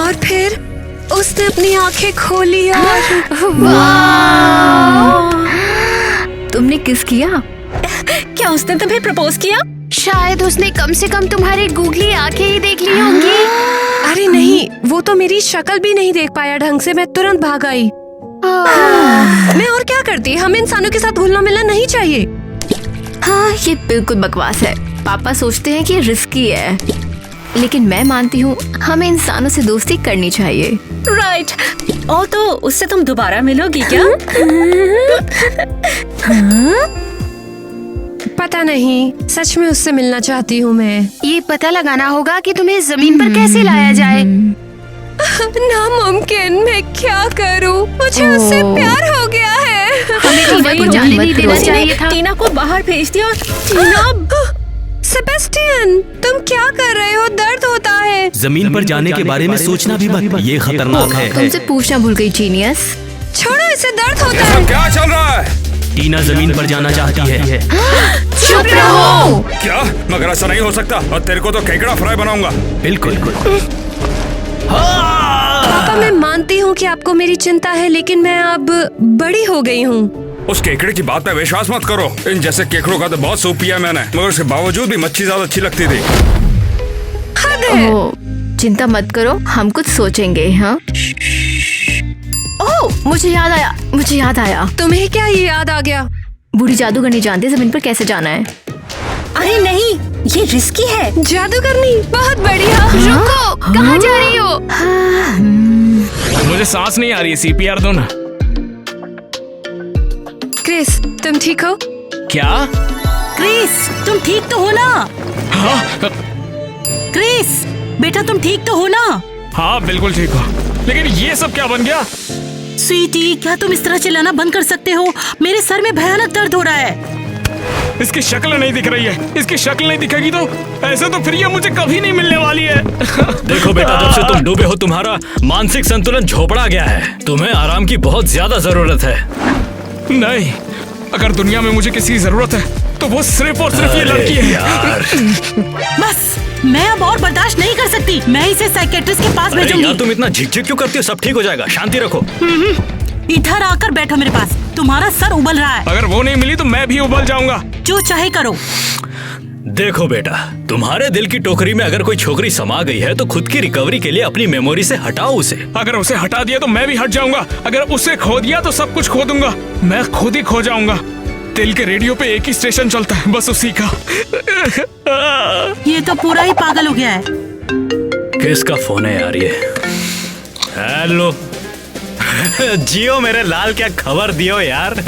और फिर उसने अपनी आंखें खोली और तुमने किस किया? क्या उसने तुम्हें प्रपोज किया? शायद उसने कम से कम तुम्हारी गूगली आंखें ही देख ली होंगी। अरे नहीं, वो तो मेरी शक्ल भी नहीं देख पाया ढंग से, मैं तुरंत भाग आई। मैं और क्या करती, हमें इंसानों के साथ घुलना मिलना नहीं चाहिए। हाँ, ये बिल्कुल बकवास है। पापा सोचते हैं कि रिस्की है, लेकिन मैं मानती हूँ हमें इंसानों से दोस्ती करनी चाहिए। राइट। ओ तो उससे तुम दोबारा मिलोगी क्या? पता नहीं, सच में उससे मिलना चाहती हूँ मैं। ये पता लगाना होगा कि तुम्हें जमीन पर कैसे लाया जाए। नामुमकिन, मैं क्या करूँ? मुझे उससे प्यार हो गया है। हमें टीना को जाने नहीं देना चाहिए था। टीना को बाहर भेज दिया। टीना, सेबेस्टियन, तुम क्या कर रहे हो? दर्द होता है। जमीन पर जाने के बारे में सोचना भी मत, ये खतरनाक है। तुमसे पूछना भूल गई जीनियस। छोड़ो, इसे दर्द होता है। क्या चल रहा है? टीना जमीन पर जाना चाहती है। चुप रहो। क्या? मगर ऐसा नहीं हो सकता, और तेरे को तो केकड़ा फ्राई बनाऊंगा। बिल्कुल। पापा, मैं मानती हूँ कि आपको मेरी चिंता है, लेकिन मैं अब बड़ी हो गई हूँ। उस केकड़े की बात पे विश्वास मत करो। इन जैसे केकड़ों का तो बहुत सूप पिया मैंने, मगर उसके बावजूद भी मच्छी ज्यादा अच्छी लगती थी। हद है। चिंता मत करो, हम कुछ सोचेंगे। हाँ, ओह, मुझे याद आया। तुम्हें क्या ये याद आ गया? बूढ़ी जादूगरनी जानती है जमीन पर कैसे जाना है। अरे नहीं, ये रिस्की है। जादूगरनी, बहुत बढ़िया। रुको, कहाँ जा रही हो? मुझे सांस नहीं आ रही है, CPR दो ना। क्रिस, तुम ठीक हो? क्या? क्रिस, तुम ठीक तो हो ना? हाँ क्रिस, बेटा तुम ठीक तो हो ना? हाँ, बिल्कुल ठीक हो। लेकिन ये सब क्या बन गया? स्वीटी, क्या तुम इस तरह चिल्लाना बंद कर सकते हो? मेरे सर में भयानक दर्द हो रहा है। इसकी शक्ल नहीं दिख रही है। इसकी शक्ल नहीं दिखेगी तो ऐसे तो फिर ये मुझे कभी नहीं मिलने वाली है। देखो बेटा, जब से तुम डूबे हो तुम्हारा मानसिक संतुलन झोपड़ा गया है। तुम्हें आराम की बहुत ज्यादा जरूरत है। नहीं, अगर दुनिया में मुझे किसी की जरूरत है तो वो सिर्फ और सिर्फ ये लड़की है। यार। बस, मैं अब और बर्दाश्त नहीं कर सकती। मैं इसे साइकेट्रिस्ट के पास भेजूंगी। यार, तुम इतना झिकझिक क्यों करती हो? सब ठीक हो जाएगा, शांति रखो। इधर आकर बैठो मेरे पास। तुम्हारा सर उबल रहा है। अगर वो नहीं मिली तो मैं भी उबल जाऊंगा। जो चाहे करो। देखो बेटा, तुम्हारे दिल की टोकरी में अगर कोई छोकरी समा गई है तो खुद की रिकवरी के लिए अपनी मेमोरी से हटाओ उसे। अगर उसे हटा दिया तो मैं भी हट जाऊंगा। अगर उसे खो दिया तो सब कुछ खो दूंगा। मैं खुद ही खो जाऊंगा। दिल के रेडियो पे एक ही स्टेशन चलता है, बस उसी का। ये तो पूरा ही पागल हो गया है। किसका फोन है यार ये? हेलो। जियो मेरे लाल, क्या खबर दियो यार।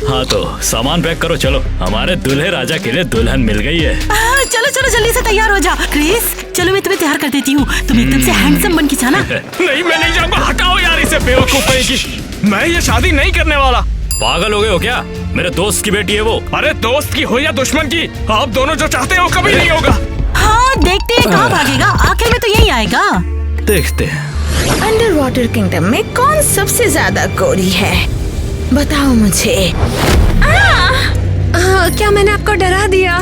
हाँ तो सामान पैक करो, चलो। हमारे दूल्हे राजा के लिए दुल्हन मिल गई है। चलो चलो जल्दी से तैयार हो जा। क्रिस, चलो मैं तुम्हें तैयार कर देती हूँ। तुम एकदम से हैंडसम बन के जाना। नहीं, मैं नहीं जाऊंगा। हटाओ यार इसे, बेवकूफ है की। मैं ये शादी नहीं करने वाला। पागल हो गए हो क्या? मेरे दोस्त की बेटी है वो। अरे दोस्त की हो या दुश्मन की, आप दोनों जो चाहते हो कभी नहीं होगा। हाँ, देखते हैं कहाँ भागेगा। आखिर में तो यही आएगा। देखते हैं। अंडर वाटर किंगडम में कौन सबसे ज्यादा गोरी है? बताओ मुझे। क्या मैंने आपको डरा दिया?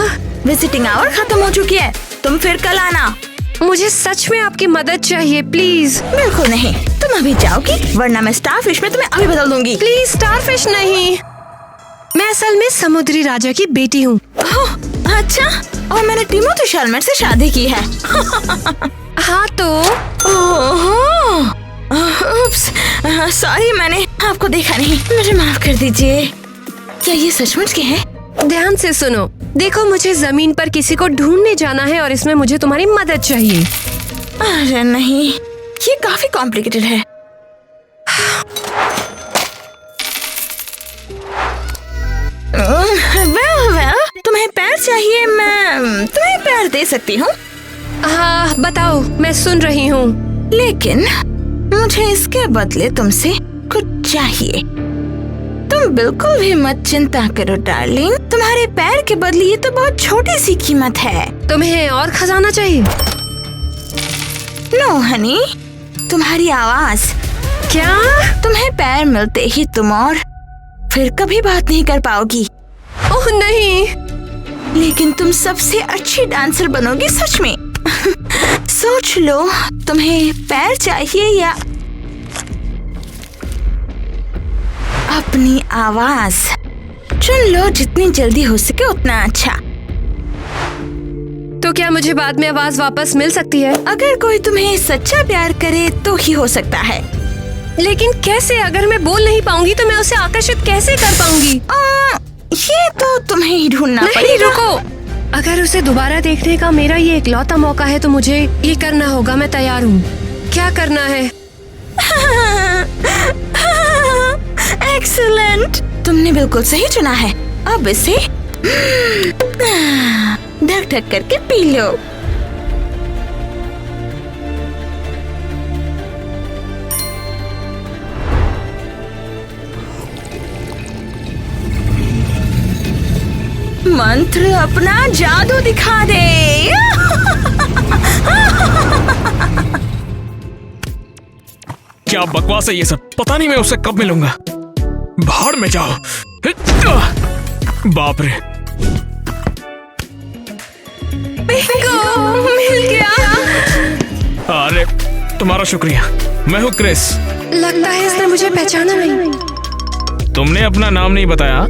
विजिटिंग आवर खत्म हो चुकी है, तुम फिर कल आना। मुझे सच में आपकी मदद चाहिए, प्लीज। बिल्कुल नहीं, तुम अभी जाओगी, वरना मैं स्टारफिश में तुम्हें अभी बदल दूंगी। प्लीज, स्टारफिश नहीं। मैं असल में समुद्री राजा की बेटी हूँ। अच्छा, और मैंने टिमोथी शैलमेट से शादी की है। हाँ तो सॉरी, मैंने आपको देखा नहीं, मुझे माफ कर दीजिए। क्या ये सचमुच के हैं? ध्यान से सुनो। देखो, मुझे जमीन पर किसी को ढूंढने जाना है और इसमें मुझे तुम्हारी मदद चाहिए। अरे नहीं, ये काफी कॉम्प्लिकेटेड है। well, तुम्हें पैर चाहिए, मैं तुम्हें पैर दे सकती हूँ। हाँ बताओ, मैं सुन रही हूँ। लेकिन मुझे इसके बदले तुमसे कुछ चाहिए। तुम बिल्कुल भी मत चिंता करो डार्लिंग, तुम्हारे पैर के बदले ये तो बहुत छोटी सी कीमत है। तुम्हें और खजाना चाहिए? नो हनी, तुम्हारी आवाज। क्या? तुम्हें पैर मिलते ही तुम और फिर कभी बात नहीं कर पाओगी। ओह नहीं। लेकिन तुम सबसे अच्छी डांसर बनोगी, सच में। सोच लो, तुम्हें पैर चाहिए या अपनी आवाज? चुन लो, जितनी जल्दी हो सके उतना अच्छा। तो क्या मुझे बाद में आवाज वापस मिल सकती है? अगर कोई तुम्हें सच्चा प्यार करे तो ही हो सकता है। लेकिन कैसे? अगर मैं बोल नहीं पाऊंगी तो मैं उसे आकर्षित कैसे कर पाऊंगी? ये तो तुम्हें ही ढूंढना नहीं, पड़ेगा। रुको। अगर उसे दोबारा देखने का मेरा ये इकलौता मौका है तो मुझे ये करना होगा। मैं तैयार हूँ। क्या करना है? एक्सीलेंट, तुमने बिल्कुल सही चुना है। अब इसे ढक ढक करके पी लो। मंत्र अपना जादू दिखा दे। क्या बकवास है ये सब? पता नहीं मैं उससे कब मिलूंगा। भाड़ में जाओ। बाप रे, मिल गया। अरे तुम्हारा शुक्रिया। मैं हूँ क्रिस। लगता है इसने मुझे पहचाना नहीं। तुमने अपना नाम नहीं बताया।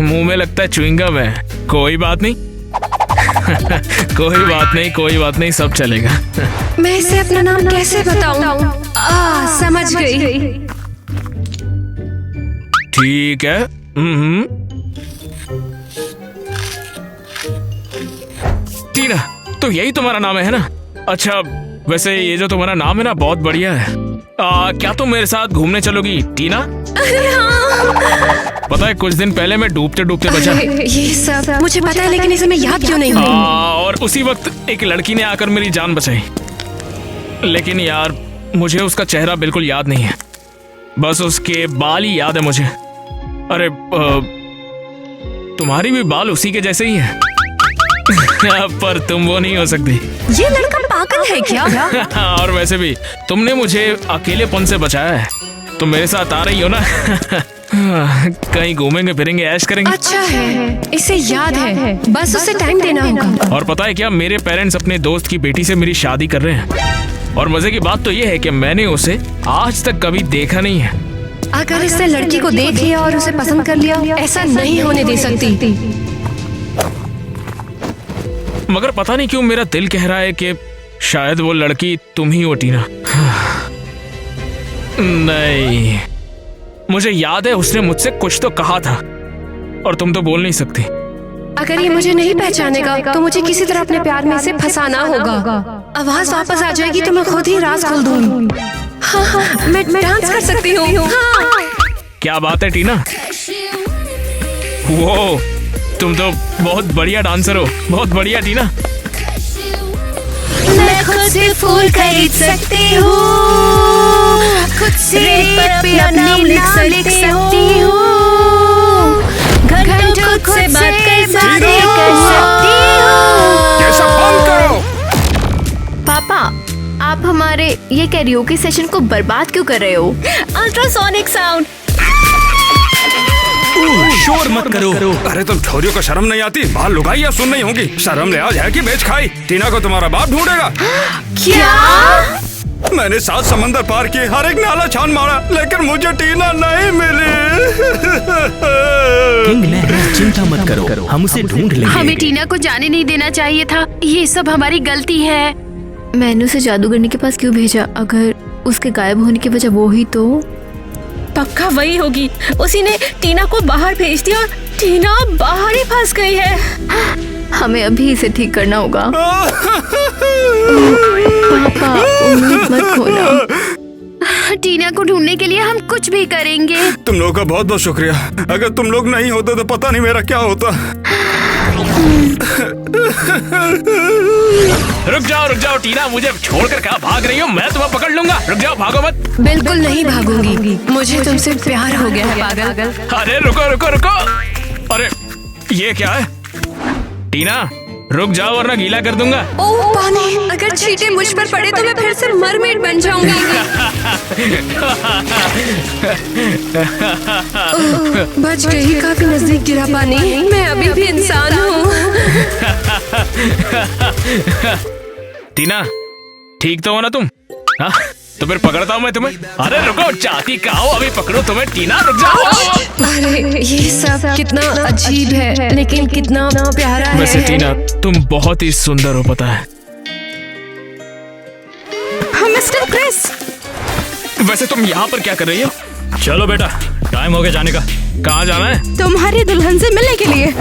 मुंह में लगता है च्युइंगम है। कोई बात नहीं। कोई बात नहीं, सब चलेगा। मैं इसे अपना नाम कैसे बताऊं? समझ गई। ठीक है। टीना, तो यही तुम्हारा नाम है ना? अच्छा, वैसे ये जो तुम्हारा नाम है ना, बहुत बढ़िया है। क्या तुम मेरे साथ घूमने चलोगी टीना? पता है कुछ दिन पहले मैं डूबते डूबते बचा। ये सब मुझे पता है, लेकिन इसे मैं याद क्यों नहीं हूँ? और उसी वक्त एक लड़की ने आकर मेरी जान बचाई। लेकिन यार, मुझे उसका चेहरा बिल्कुल याद नहीं है। बस उसके बाल ही याद है मुझे। अरे तुम्हारी भी बाल उसी के जैसे ही है। पर तुम वो नहीं हो सकती। ये लड़का पागल है क्या? और वैसे भी तुमने मुझे अकेलेपन से बचाया है। तुम मेरे साथ आ रही हो ना? कहीं घूमेंगे फिरेंगे, ऐश करेंगे। अच्छा है, इसे याद है। बस उसे टाइम देना होगा। और पता है क्या, मेरे पेरेंट्स अपने दोस्त की बेटी से मेरी शादी कर रहे हैं। और मजे की बात तो ये है कि मैंने उसे आज तक कभी देखा नहीं है। अगर इसने लड़की को देख लिया और उसे पसंद कर लिया, ऐसा नहीं होने दे सकती। मगर पता नहीं क्यों मेरा दिल कह रहा है कि शायद वो लड़की तुम ही हो टीना। नहीं, मुझे याद है उसने मुझसे कुछ तो कहा था और तुम तो बोल नहीं सकती। अगर ये मुझे नहीं पहचानेगा तो मुझे किसी तरह अपने प्यार में इसे फंसाना होगा। आवाज वापस आ जाएगी तो मैं खुद ही राज खोल दूंगी। हाँ, मैं डांस कर सकती हूँ। क्या बात है टीना? वो तुम तो बहुत बढ़िया डांसर हो। बहुत बढ़िया टीना। मैं खुद से फूल खरीद सकती हूँ, खुद से पे अपना नाम लिख सकती हूँ, घंटों खुद से बात कर सकती हूँ। ये सब बंद करो। पापा, आप हमारे ये कैरियोके सेशन को बर्बाद क्यों कर रहे हो? Ultrasonic sound. शोर मत करो। अरे तुम छोरियों को शर्म नहीं आती? बाहर लुगाई या सुन नहीं होगी? शर्म लिहाज है कि बेच खाई? टीना को तुम्हारा बाप ढूंढेगा। क्या? मैंने 7 समंदर पार किए, हर एक नाला छान मारा, लेकिन मुझे टीना नहीं मिली। किंग लहर, चिंता मत करो, हम उसे ढूंढ लेंगे। हमें टीना को जाने नहीं देना चाहिए था। ये सब हमारी गलती है। मैंने उसे जादूगरनी के पास क्यों भेजा? अगर उसके गायब होने की वजह वो ही तो? पक्का वही होगी। उसी ने टीना को बाहर भेज दिया और टीना बाहर ही फंस गई है। हमें अभी इसे ठीक करना होगा। पापा, उम्मीद मत खोना। टीना को ढूंढने के लिए हम कुछ भी करेंगे। तुम लोगों का बहुत बहुत शुक्रिया। अगर तुम लोग नहीं होते तो पता नहीं मेरा क्या होता। रुक जाओ टीना, मुझे छोड़कर कहाँ भाग रही हो? मैं तुम्हें पकड़ लूंगा। रुक जाओ, भागो मत। बिल्कुल नहीं भागूंगी। मुझे तुमसे प्यार हो गया है पागल। अरे रुको। अरे ये क्या है? टीना रुक जाओ वरना गीला कर दूंगा। ओह पानी, अगर छींटे मुझ पर पड़े तो मैं फिर से मरमेड बन जाऊंगी। बच गई, काफी नजदीक गिरा पानी। मैं अभी भी इंसान हूँ। टीना, ठीक तो हो ना तुम? हाँ, तो फिर पकड़ता हूँ मैं तुम्हें। अरे रुको, चाहती कहाँ हो? अभी पकड़ो तुम्हें। टीना रुक जाओ। अरे ये सब कितना अजीब है, लेकिन कितना प्यारा है। वैसे टीना, तुम बहुत ही सुंदर हो, पता है। मिस्टर क्रिस, वैसे तुम यहाँ पर क्या कर रही हो? चलो बेटा, टाइम हो गया जाने का। कहाँ जाना है? तुम्हारी दुल्हन से मिलने के लिए।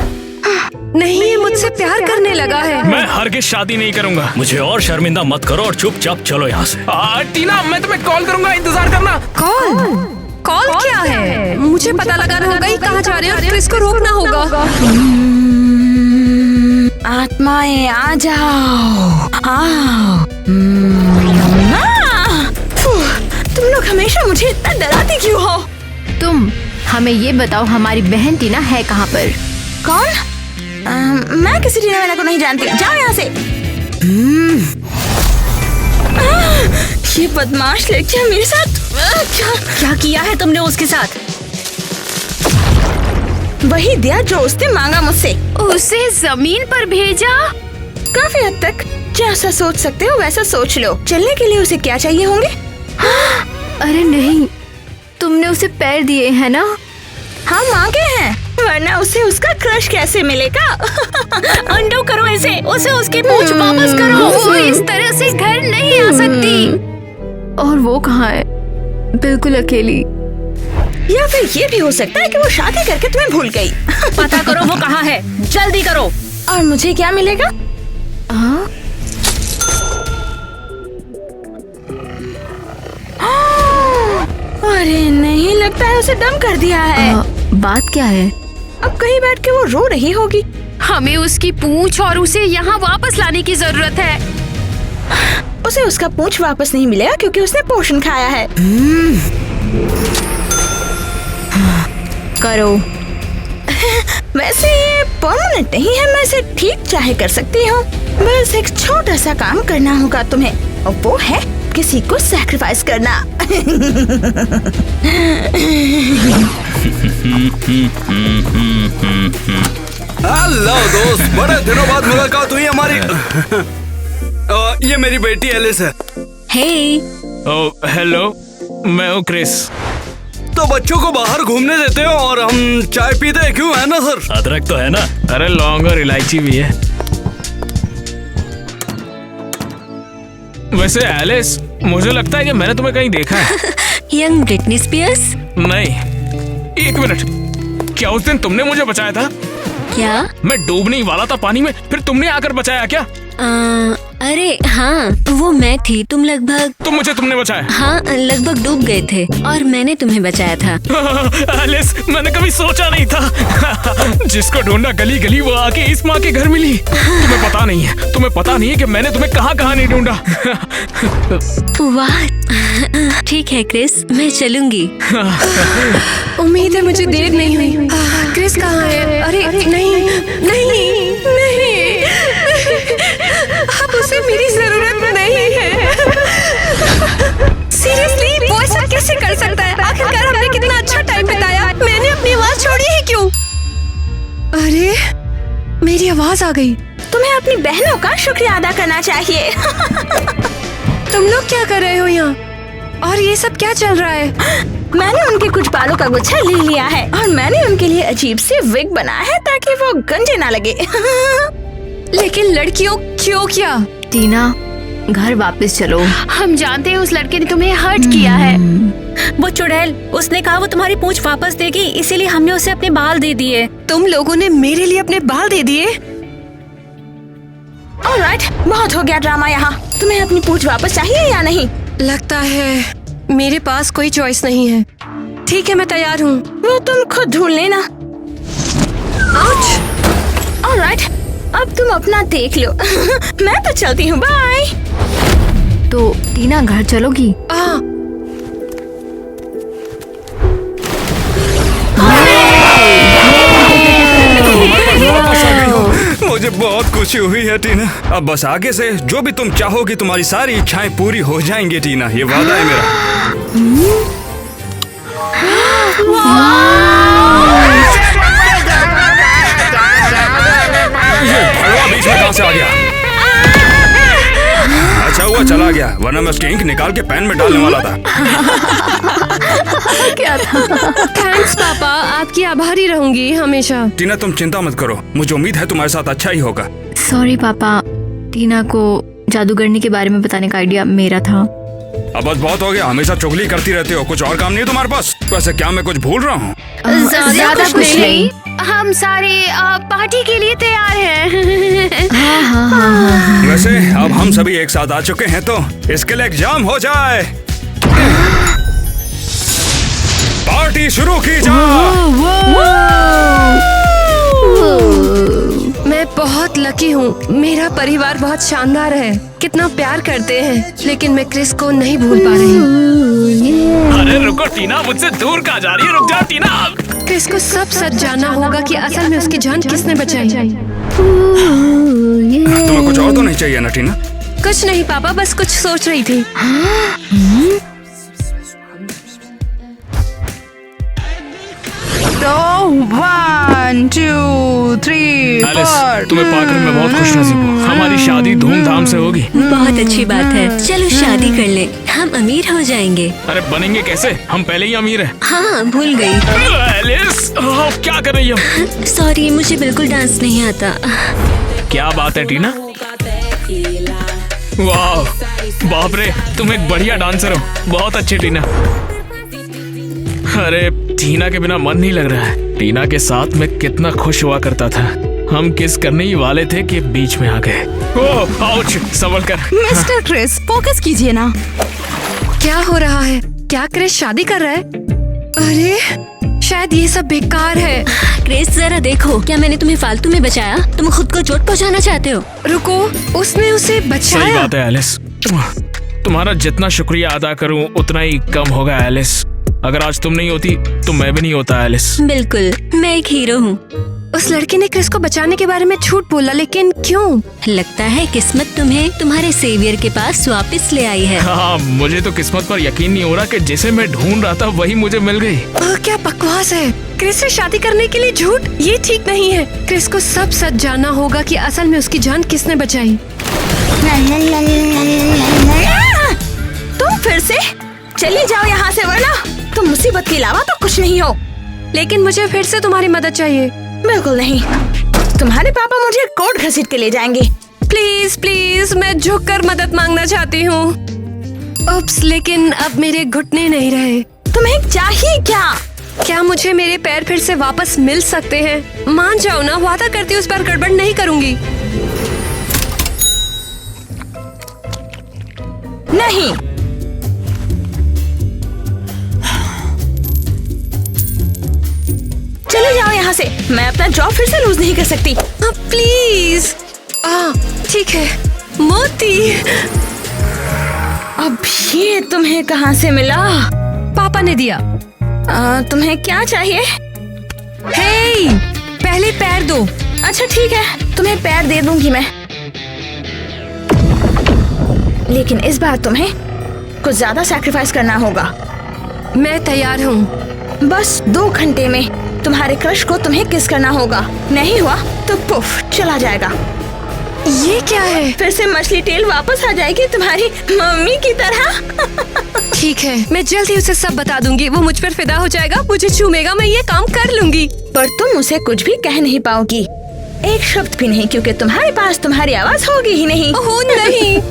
नहीं, ये मुझसे प्यार करने लगा है। मैं हरगिज शादी नहीं करूंगा। मुझे और शर्मिंदा मत करो और चुपचाप चलो यहाँ से। टीना, मैं तुम्हें कॉल करूंगा, इंतजार करना। कॉल क्या है? मुझे पता लगाना होगा ही कहाँ जा रहे हो, क्रिस को रोकना होगा। आत्माएं आ जाओ, आओ। तुम लोग हमेशा मुझे इतना डराती क्यों हो? तुम हमें ये बताओ, हमारी बहन टीना है कहाँ पर? कौन? मैं किसी टीना वाला को नहीं जानती, जाओ यहाँ से। ये बदमाश लड़कियां मेरे साथ क्या किया है तुमने उसके साथ? वही दिया जो उसने मांगा मुझसे। उसे जमीन पर भेजा? काफी हद तक जैसा सोच सकते हो वैसा सोच लो। चलने के लिए उसे क्या चाहिए होंगे? अरे नहीं, तुमने उसे पैर दिए हैं ना? हाँ, मांगे हैं, वरना उसे उसका क्रश कैसे मिलेगा? अंडो करो इसे, उसे उसकी पूंछ वापस करो। वो इस तरह से घर नहीं आ सकती। और वो कहाँ है? बिल्कुल अकेली। या फिर ये भी हो सकता है कि वो शादी करके तुम्हें भूल गई। पता करो वो कहाँ है, जल्दी करो। और मुझे क्या मिलेगा? अरे नहीं, लगता है उसे दम कर दिया है। बात क्या है? अब कहीं बैठ के वो रो रही होगी। हमें उसकी पूंछ और उसे यहाँ वापस लाने की जरूरत है। उसे उसका पूंछ वापस नहीं मिलेगा क्योंकि उसने पोषण खाया है। करो। वैसे ये परमानेंट नहीं है, मैं इसे ठीक चाहे कर सकती हूँ। बस एक छोटा सा काम करना होगा तुम्हें, और वो है किसी को सैक्रिफाइस करना। हेलो दोस्त, बड़े दिनों बाद मुलाकात हुई हमारी। ये मेरी बेटी एलिस है। हेलो, मैं हूँ क्रिस। तो बच्चों को बाहर घूमने देते हो और हम चाय पीते हैं, क्यों? है ना सर? अदरक तो है ना? अरे लौंग और इलायची भी है। वैसे एलिस, मुझे लगता है कि मैंने तुम्हें कहीं देखा है। Young Britney Spears? नहीं, एक मिनट, क्या उस दिन तुमने मुझे बचाया था? क्या? मैं डूबने ही वाला था पानी में, फिर तुमने आकर बचाया क्या? अरे हाँ, वो मैं थी। तुम तुमने बचाया? हाँ, लगभग डूब गए थे और मैंने तुम्हें बचाया था। एलिस, मैंने कभी सोचा नहीं था। जिसको ढूंढा गली गली, वो आके इस माँ के घर मिली। तुम्हें पता नहीं है कि मैंने तुम्हें कहाँ कहाँ नहीं ढूंढा। वाह, ठीक है क्रिस, मैं चलूंगी। उम्मीद है मुझे देर नहीं हुई। क्रिस कहाँ है? अरे नहीं, अब उसे मेरी जरूरत नहीं है। सीरियसली, वो ऐसा कैसे कर सकता है? आखिरकार हमने कितना अच्छा टाइम बिताया। मैंने अपनी आवाज छोड़ी है क्यों? अरे मेरी आवाज आ गई। तुम्हें अपनी बहनों का शुक्रिया अदा करना चाहिए। तुम लोग क्या कर रहे हो यहाँ? और ये सब क्या चल रहा है? मैंने उनके कुछ बालों का गुच्छा ले लिया है और मैंने उनके लिए अजीब से विग बनाया है ताकि वो गंजे ना लगे। लेकिन लड़कियों क्यों? क्या? टीना, घर वापस चलो। हम जानते हैं उस लड़के ने तुम्हें हर्ट किया है। वो चुड़ैल, उसने कहा वो तुम्हारी पूंछ वापस देगी, इसीलिए हमने उसे अपने बाल दे दिए। तुम लोगों ने मेरे लिए अपने बाल दे दिए? ऑलराइट, बहुत हो गया ड्रामा यहाँ। तुम्हें अपनी पूंछ वापस चाहिए या नहीं? लगता है मेरे पास कोई चॉइस नहीं है। ठीक है, मैं तैयार हूँ। वो तुम खुद ढूंढ लेना। ऑलराइट, अब तुम अपना देख लो। मैं तो चलती हूँ, बाय। तो टीना, घर चलोगी? मुझे बहुत खुशी हुई है टीना। अब बस आगे से जो भी तुम चाहोगी, तुम्हारी सारी इच्छाएं पूरी हो जाएंगी टीना, ये वादा है मेरा। ये भगवा बीच में कहाँ से आ गया? वो चला गया, वरना मैं उसकी इंक निकाल के पेन में डालने वाला था। क्या था? थैंक्स पापा, आपकी आभारी रहूंगी हमेशा। टीना तुम चिंता मत करो, मुझे उम्मीद है तुम्हारे साथ अच्छा ही होगा। सॉरी पापा, टीना को जादूगरनी के बारे में बताने का आइडिया मेरा था। अब बस बहुत हो गया, हमेशा चुगली करती रहती हो, कुछ और काम नहीं है तुम्हारे पास? वैसे क्या मैं कुछ भूल रहा हूँ? ज्यादा कुछ नहीं। हम सारे पार्टी के लिए तैयार हैं। हाँ। वैसे अब हम सभी एक साथ आ चुके हैं, तो इसके लिए एग्जाम हो जाए। पार्टी शुरू की जाए। मैं बहुत लकी हूँ, मेरा परिवार बहुत शानदार है, कितना प्यार करते हैं, लेकिन मैं क्रिस को नहीं भूल पा रही हूँ। अरे रुको टीना, मुझसे दूर कहाँ जा रही है? रुक जाओ टीना। क्रिस को सब सच जानना होगा कि असल में उसकी जान किसने बचाई। तुम्हें कुछ और तो नहीं चाहिए ना टीना? कुछ नहीं पापा, बस कुछ सोच रही थी। तो 1 2 3 एलिस, 4 तुम्हें पाकर मैं बहुत खुश नसीब हूँ। हमारी शादी धूमधाम से होगी। बहुत अच्छी बात है, चलो शादी कर ले, हम अमीर हो जाएंगे। अरे बनेंगे कैसे? हम पहले ही अमीर हैं। हाँ भूल गई। एलिस, क्या कर रही हो? सॉरी, मुझे बिल्कुल डांस नहीं आता। क्या बात है टीना? वाह, बाप रे, तुम एक बढ़िया डांसर हो। बहुत अच्छी टीना। अरे टीना के बिना मन नहीं लग रहा है। टीना के साथ मैं कितना खुश हुआ करता था। हम किस करने ही वाले थे कि बीच में आ गए। ओह आउच, संभल कर। मिस्टर क्रिस, फोकस कीजिए ना। क्या हो रहा है? क्या क्रिस शादी कर रहा है? अरे शायद ये सब बेकार है। क्रिस जरा देखो, क्या मैंने तुम्हें फालतू में बचाया? तुम खुद को चोट पहुंचाना चाहते हो? रुको, उसने उसे सही बचाया। बात है एलिस, तुम्हारा जितना शुक्रिया अदा करूं उतना ही कम होगा एलिस। अगर आज तुम नहीं होती तो मैं भी नहीं होता एलिस। बिल्कुल, मैं एक हीरो हूँ। उस लड़के ने क्रिस को बचाने के बारे में झूठ बोला, लेकिन क्यों? लगता है किस्मत तुम्हें तुम्हारे सेवियर के पास वापस ले आई है। हाँ, मुझे तो किस्मत पर यकीन नहीं हो रहा कि जिसे मैं ढूंढ रहा था वही मुझे मिल गई। क्या बकवास है। क्रिस से शादी करने के लिए झूठ, ये ठीक नहीं है। क्रिस को सब सच जानना होगा कि असल में उसकी जान किसने बचाई। तुम फिर से चली जाओ यहाँ से, वरना तुम मुसीबत के अलावा तो कुछ नहीं हो। लेकिन मुझे फिर से तुम्हारी मदद चाहिए। बिल्कुल नहीं, तुम्हारे पापा मुझे कोर्ट घसीट के ले जाएंगे। प्लीज प्लीज, मैं झुककर मदद मांगना चाहती हूँ। उप्स, लेकिन अब मेरे घुटने नहीं रहे। तुम्हें चाहिए क्या? क्या मुझे मेरे पैर फिर से वापस मिल सकते हैं? मान जाओ ना, वादा करती हूँ इस बार गड़बड़ नहीं करूँगी। नहीं, चले जाओ यहाँ से। मैं अपना जॉब फिर से लूज नहीं कर सकती। प्लीज। ठीक है। मोती, अब ये तुम्हें कहाँ से मिला? पापा ने दिया। तुम्हें क्या चाहिए? हे, पहले पैर दो। अच्छा ठीक है, तुम्हें पैर दे दूंगी मैं, लेकिन इस बार तुम्हें कुछ ज्यादा सैक्रिफाइस करना होगा। मैं तैयार हूँ। बस 2 घंटे में तुम्हारे क्रश को तुम्हें किस करना होगा। नहीं हुआ तो पुफ, चला जाएगा। ये क्या है? फिर से मछली टेल वापस आ जाएगी तुम्हारी मम्मी की तरह। ठीक है, मैं जल्द ही उसे सब बता दूंगी। वो मुझ पर फिदा हो जाएगा, मुझे चूमेगा, मैं ये काम कर लूंगी। पर तुम उसे कुछ भी कह नहीं पाओगी, एक शब्द भी नहीं, क्योंकि तुम्हारे पास तुम्हारी आवाज होगी ही नहीं। ओह नहीं।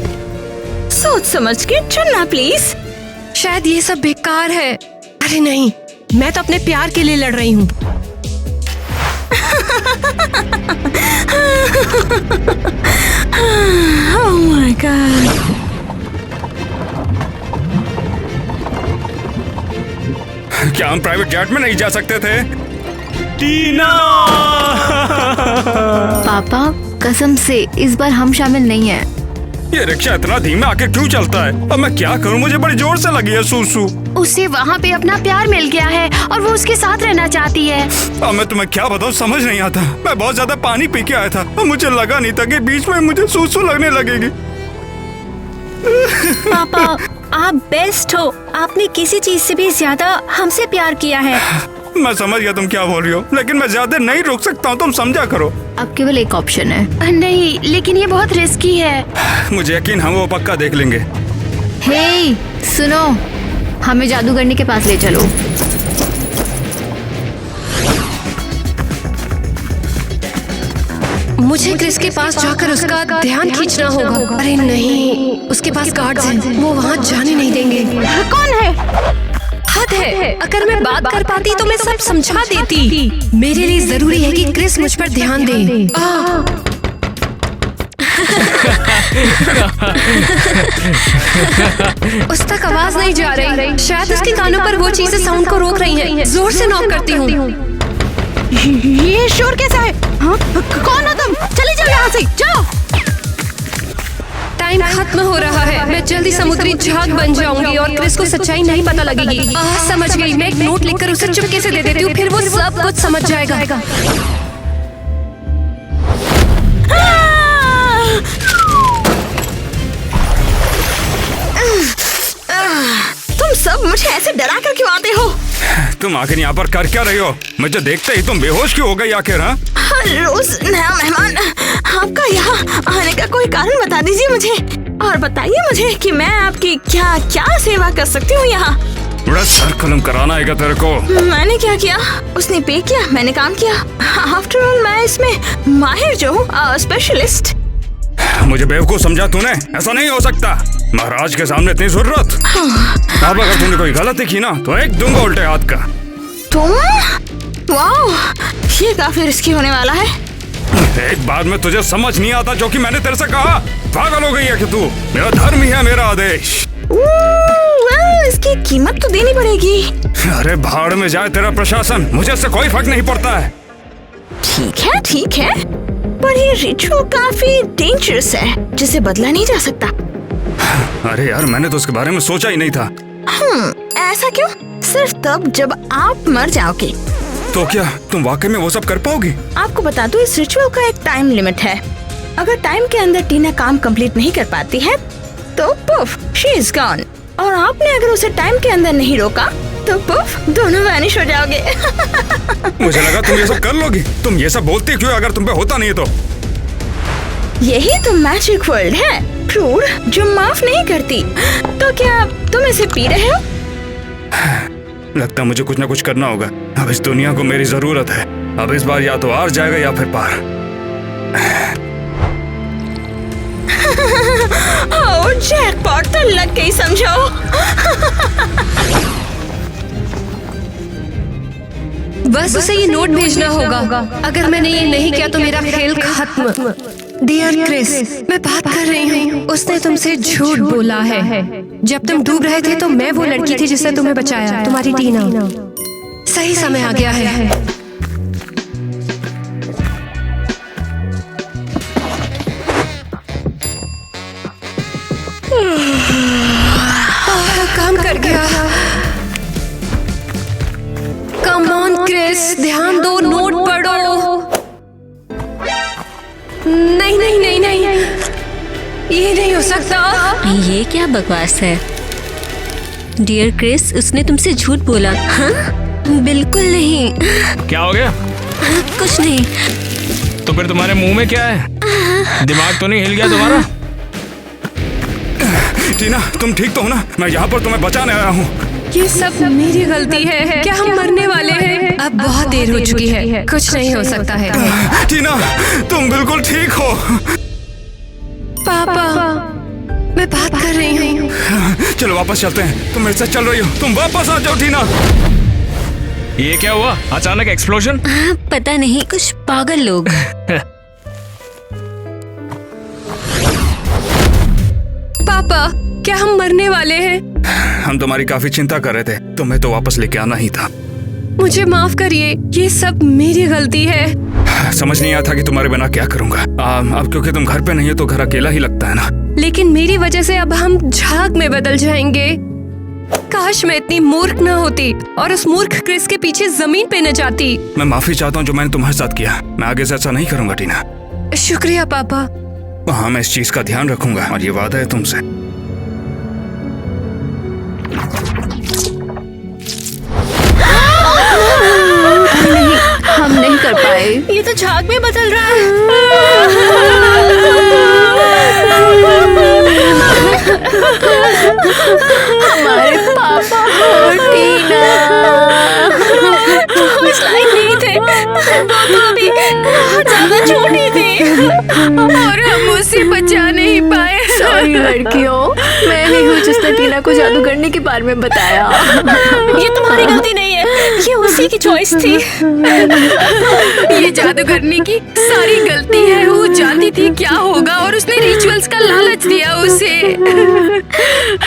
सोच समझ के चुनना प्लीज। शायद ये सब बेकार है। अरे नहीं, मैं तो अपने प्यार के लिए लड़ रही हूँ। Oh my God. क्या हम प्राइवेट जेट में नहीं जा सकते थे? टीना! पापा कसम से इस बार हम शामिल नहीं हैं। ये रिक्शा इतना धीमा आके क्यों चलता है? अब मैं क्या करूं? मुझे बड़ी जोर से लगी है सूसू। उसे वहाँ पे अपना प्यार मिल गया है और वो उसके साथ रहना चाहती है। अब मैं तुम्हें क्या बताऊं, समझ नहीं आता। मैं बहुत ज्यादा पानी पी के आया था और मुझे लगा नहीं था कि बीच में मुझे सूसू लगने लगेगी। पापा, आप बेस्ट हो। आपने किसी चीज से भी ज्यादा हमसे प्यार किया है। मैं समझ गया तुम क्या बोल रही हो, लेकिन मैं ज्यादा नहीं रुक सकता हूँ, तुम समझा करो। अब केवल एक ऑप्शन है। नहीं, लेकिन ये बहुत रिस्की है। मुझे यकीन हम वो पक्का देख लेंगे। हे सुनो, हमें जादूगरनी के पास ले चलो। मुझे क्रिस के पास जाकर उसका ध्यान खींचना होगा। अरे नहीं, उसके पास गार्ड्स हैं, वो वहाँ जाने नहीं देंगे। कौन है? हद है, अगर मैं बात कर पाती तो मैं सब समझा देती। मेरे लिए जरूरी है कि क्रिस मुझ पर ध्यान दे। उस तक आवाज नहीं जा रही, शायद उसके कानों पर वो चीजें साउंड को रोक रही हैं। जोर से नॉक करती हूँ। ये शोर कैसा है? हाँ? कौन हो तुम? चले जाओ यहाँ से, जाओ। टाइम खत्म हो रहा है, मैं जल्दी समुद्री झाग बन जाऊंगी और क्रिस को सच्चाई नहीं पता लगेगी। समझ गई, मैं एक नोट लिखकर उसे चुपके से दे देती हूँ, फिर वो सब कुछ समझ जाएगा। तुम सब मुझे ऐसे डरा कर क्यों आते हो? तुम आखिर यहाँ पर कर क्या रही हो? मुझे देखते ही तुम बेहोश क्यों हो गई आखिर? हाँ, हर रोज नया मेहमान, आपका यहाँ आने का कोई कारण बता दीजिए मुझे, और बताइए मुझे कि मैं आपकी क्या क्या सेवा कर सकती हूँ यहाँ। बड़ा सर कलम कराना है क्या तेरे को? मैंने क्या किया? उसने पे किया, मैंने काम किया। आफ्टर ऑल मैं इसमें माहिर जो हूँ, स्पेशलिस्ट। मुझे बेवकूफ समझा तूने? ऐसा नहीं हो सकता, महाराज के सामने इतनी जरूरत। अब अगर तूने कोई गलती की ना तो एक दूंगा उल्टे हाथ का। तुम? वाओ, ये काफी रिस्की होने वाला है। एक बार में तुझे समझ नहीं आता जो कि मैंने तेरे से कहा? पागल हो गई है कि तू? मेरा धर्म ही है मेरा आदेश। इसकी कीमत तो देनी पड़ेगी। अरे भाड़ में जाए तेरा प्रशासन, मुझे इससे कोई फर्क नहीं पड़ता है। ठीक है, पर ये रिचुअल काफी डेंजरस है, जिसे बदला नहीं जा सकता। अरे यार, मैंने तो उसके बारे में सोचा ही नहीं था। ऐसा क्यों? सिर्फ तब जब आप मर जाओगे। तो क्या तुम वाकई में वो सब कर पाओगी? आपको बता दूं, इस रिचुअल का एक टाइम लिमिट है। अगर टाइम के अंदर टीना काम कंप्लीट नहीं कर पाती है तो पुफ, शी इज गॉन। और आपने अगर उसे टाइम के अंदर नहीं रोका तो पुफ, दोनों वैनिश हो जाओगे। मुझे लगा तुम ये सब कर लोगी। तुम ये सब बोलती क्यों अगर तुम पे होता नहीं है तो? यही तो मैजिक वर्ल्ड है, क्रूर, जो माफ नहीं करती। तो क्या तुम इसे पी रहे हो? लगता मुझे कुछ ना कुछ करना होगा। अब इस दुनिया को मेरी जरूरत है। अब इस बार या तो हार जाएगा या फिर पार। ओह, जैकपॉट तो लग गई समझो। बस उसे ये नोट भेजना होगा। अगर मैंने ये नहीं किया तो मेरा खेल खत्म। डियर क्रिस, मैं बात कर रही हूँ। उसने तुमसे झूठ बोला है। जब तुम डूब रहे थे तो मैं वो लड़की थी जिसने तुम्हें बचाया, तुम्हारी टीना। सही समय आ गया है। काम कर गया। कम ऑन क्रिस, ध्यान दो, नोट पढ़ो। नहीं, ये नहीं हो सकता। ये क्या बकवास है? डियर क्रिस, उसने तुमसे झूठ बोला? हाँ? बिल्कुल नहीं। क्या हो गया? कुछ नहीं। तो फिर तुम्हारे मुंह में क्या है? दिमाग तो नहीं हिल गया तुम्हारा? टीना, तुम ठीक तो हो ना? मैं यहाँ पर तुम्हें बचाने आया हूँ। ये सब मेरी गलती है। क्या हम मरने वाले हैं? अब बहुत देर हो चुकी है, कुछ नहीं हो सकता है। टीना, तुम बिल्कुल ठीक हो। पापा, मैं बात कर रही हूँ। चलो वापस चलते हैं। तुम मेरे साथ चल रही हो, तुम वापस आ जाओ टीना। ये क्या हुआ? अचानक एक्सप्लोजन? पता नहीं, कुछ पागल लोग। पापा, क्या हम मरने वाले हैं? हम तुम्हारी काफी चिंता कर रहे थे, तुम्हें तो वापस लेके आना ही था। मुझे माफ करिए, ये सब मेरी गलती है। समझ नहीं आता कि तुम्हारे बिना क्या करूंगा। अब क्योंकि तुम घर पे नहीं हो तो घर अकेला ही लगता है ना। लेकिन मेरी वजह से अब हम झाग में बदल जाएंगे। काश मैं इतनी मूर्ख न होती और उस मूर्ख क्रिस के पीछे जमीन पे न जाती। मैं माफी चाहता हूँ जो मैंने तुम्हारे साथ किया। मैं आगे से ऐसा नहीं करूंगा टीना। शुक्रिया पापा। हाँ, मैं इस चीज का ध्यान रखूंगा और ये वादा है तुमसे। कर पाए। ये तो झाग में बदल रहा है। हमारे पापा और टीना इस लायक नहीं थे, वो तो अभी बहुत ज्यादा छोटी थी और हम उसे बचा नहीं पाए। सॉरी लड़कियों, मैं ही हूँ जिसने टीना को जादू करने के बारे में बताया। ये तुम्हारी गलती नहीं है, ये उसी की चॉइस थी। ये जादू करने की सारी गलती है। वो जानती थी क्या होगा और उसने रिचुअल्स का लालच दिया उसे।